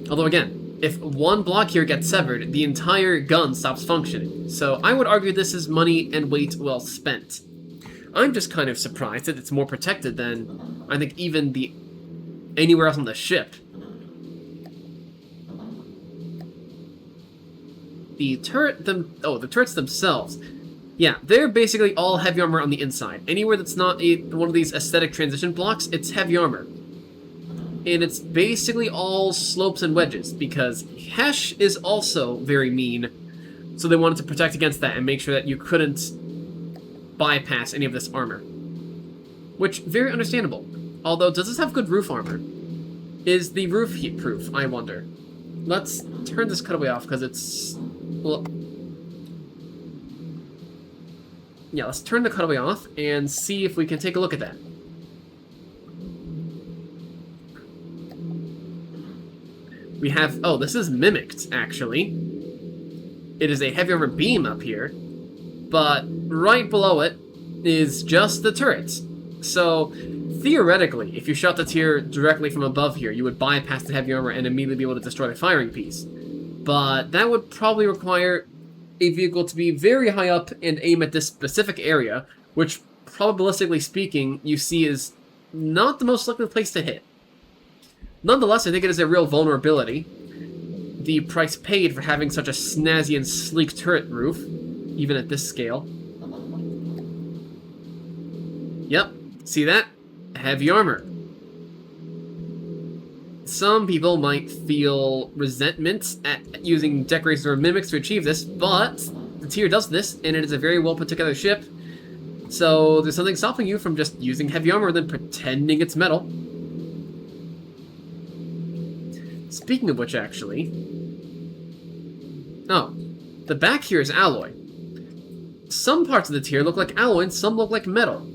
Speaker 1: Although, again, if one block here gets severed, the entire gun stops functioning. So I would argue this is money and weight well spent. I'm just kind of surprised that it's more protected than, I think, even anywhere else on the ship. The turrets themselves. Yeah, they're basically all heavy armor on the inside. Anywhere that's not one of these aesthetic transition blocks, it's heavy armor. And it's basically all slopes and wedges, because Hesh is also very mean, so they wanted to protect against that and make sure that you couldn't bypass any of this armor. Which, very understandable. Although, does this have good roof armor? Is the roof heat-proof, I wonder? Let's turn this cutaway off, because it's... Well, yeah, let's turn the cutaway off and see if we can take a look at that. We have... Oh, this is mimicked, actually. It is a heavy armor beam up here, but right below it is just the turrets. So, theoretically, if you shot the tier directly from above here, you would bypass the heavy armor and immediately be able to destroy the firing piece. But that would probably require a vehicle to be very high up and aim at this specific area, which, probabilistically speaking, you see is not the most likely place to hit. Nonetheless, I think it is a real vulnerability. The price paid for having such a snazzy and sleek turret roof, even at this scale. Yep, see that? Heavy armor. Some people might feel resentment at using decorations or mimics to achieve this, but the tier does this, and it is a very well put together ship. So there's something stopping you from just using heavy armor and then pretending it's metal. Speaking of which, actually... Oh, the back here is alloy. Some parts of the tier look like alloy and some look like metal.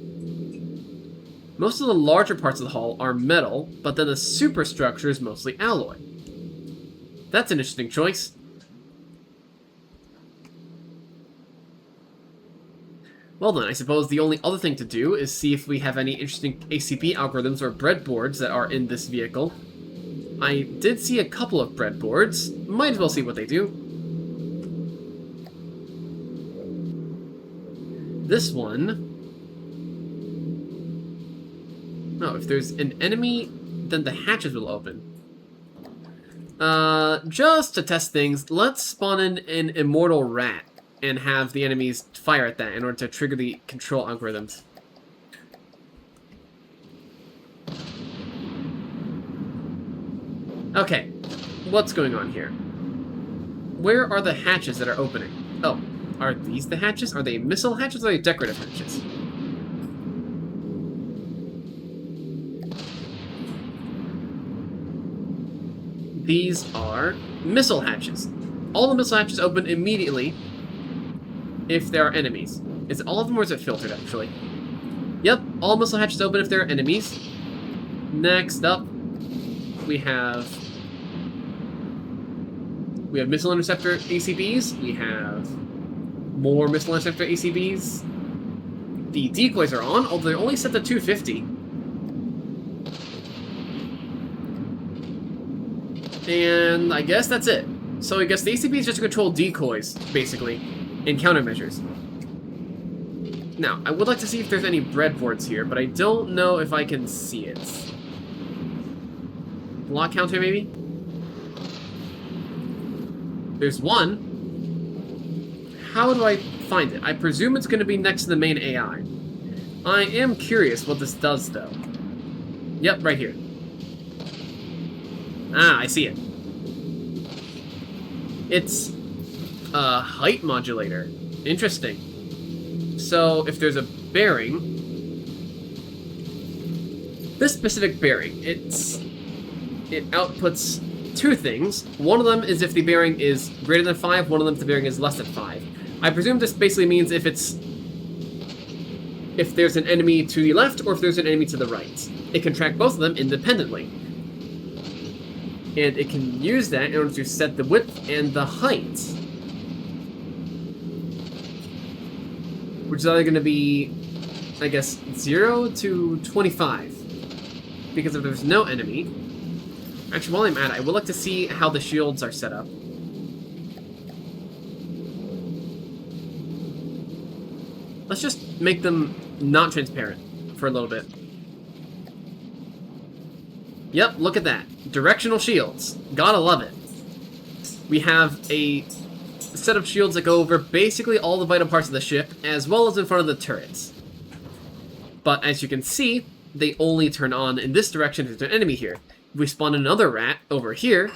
Speaker 1: Most of the larger parts of the hull are metal, but then the superstructure is mostly alloy. That's an interesting choice. Well then, I suppose the only other thing to do is see if we have any interesting ACP algorithms or breadboards that are in this vehicle. I did see a couple of breadboards. Might as well see what they do. This one... Oh, if there's an enemy, then the hatches will open. Just to test things, let's spawn in an immortal rat and have the enemies fire at that in order to trigger the control algorithms. Okay, what's going on here? Where are the hatches that are opening? Oh, are these the hatches? Are they missile hatches or are they decorative hatches? These are missile hatches. All the missile hatches open immediately if there are enemies. Is it all of them or is it filtered, actually? Yep, all missile hatches open if there are enemies. Next up, we have missile interceptor ACBs. We have more missile interceptor ACBs. The decoys are on, although they're only set to 250. And I guess that's it. So I guess the ACP is just to control decoys, basically, and countermeasures. Now, I would like to see if there's any breadboards here, but I don't know if I can see it. Block counter, maybe? There's one. How do I find it? I presume it's going to be next to the main AI. I am curious what this does, though. Yep, right here. Ah, I see it. It's a height modulator. Interesting. So, if there's a bearing... This specific bearing, it outputs two things. One of them is if the bearing is greater than 5, one of them if the bearing is less than 5. I presume this basically means if there's an enemy to the left or if there's an enemy to the right. It can track both of them independently. And it can use that in order to set the width and the height. Which is either going to be, I guess, 0 to 25. Because if there's no enemy... Actually, while I'm at it, I would like to see how the shields are set up. Let's just make them not transparent for a little bit. Yep, look at that. Directional shields. Gotta love it. We have a set of shields that go over basically all the vital parts of the ship, as well as in front of the turrets. But as you can see, they only turn on in this direction if there's an enemy here. If we spawn another rat over here...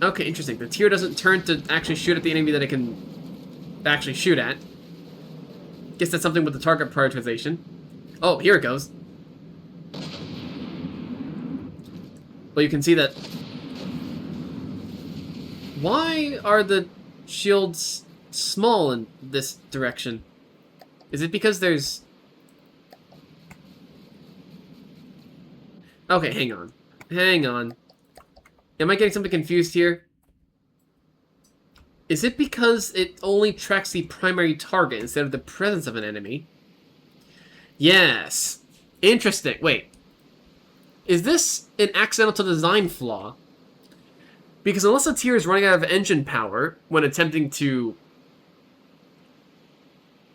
Speaker 1: Okay, interesting. The tier doesn't turn to actually shoot at the enemy that it can actually shoot at. Guess that's something with the target prioritization. Oh, here it goes. Well, you can see that... Why are the shields small in this direction? Is it because there's... Okay, hang on. Hang on. Am I getting something confused here? Is it because it only tracks the primary target instead of the presence of an enemy? Yes. Interesting. Wait. Is this an accidental design flaw? Because unless a tier is running out of engine power when attempting to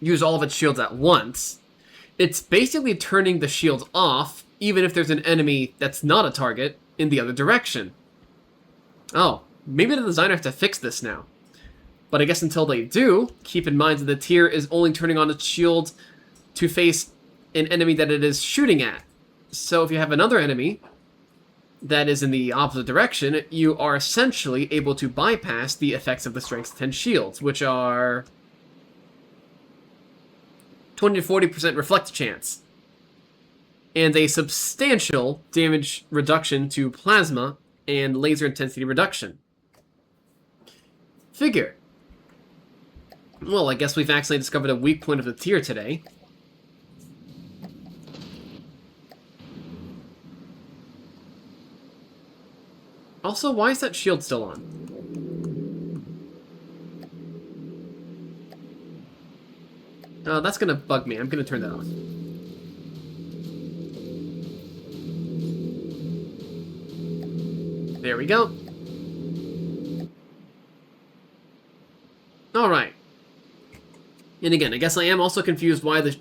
Speaker 1: use all of its shields at once, it's basically turning the shields off even if there's an enemy that's not a target in the other direction. Oh, maybe the designer has to fix this now. But I guess until they do, keep in mind that the tier is only turning on its shield to face an enemy that it is shooting at. So if you have another enemy that is in the opposite direction, you are essentially able to bypass the effects of the Strength 10 shields, which are 20 to 40% reflect chance, and a substantial damage reduction to plasma and laser intensity reduction. Figure. Well, I guess we've accidentally discovered a weak point of the tier today. Also, why is that shield still on? That's gonna bug me. I'm gonna turn that off. There we go. Alright. And again, I guess I am also confused why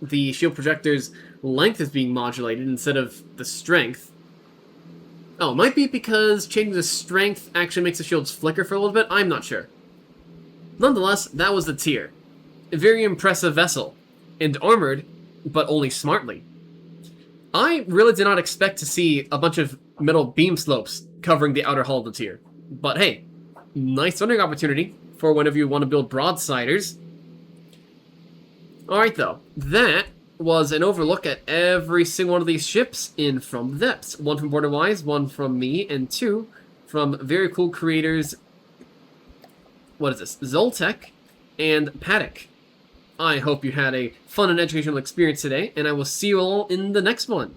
Speaker 1: the shield projector's length is being modulated instead of the strength. Oh, it might be because changing the strength actually makes the shields flicker for a little bit. I'm not sure. Nonetheless, that was the tier. A very impressive vessel. And armored, but only smartly. I really did not expect to see a bunch of metal beam slopes covering the outer hull of the tier. But hey, nice learning opportunity for whenever you want to build broadsiders. Alright though, that was an overlook at every single one of these ships in From the Depths. One from Borderwise, one from me, and two from very cool creators... What is this? Zoltek and Paddock. I hope you had a fun and educational experience today, and I will see you all in the next one.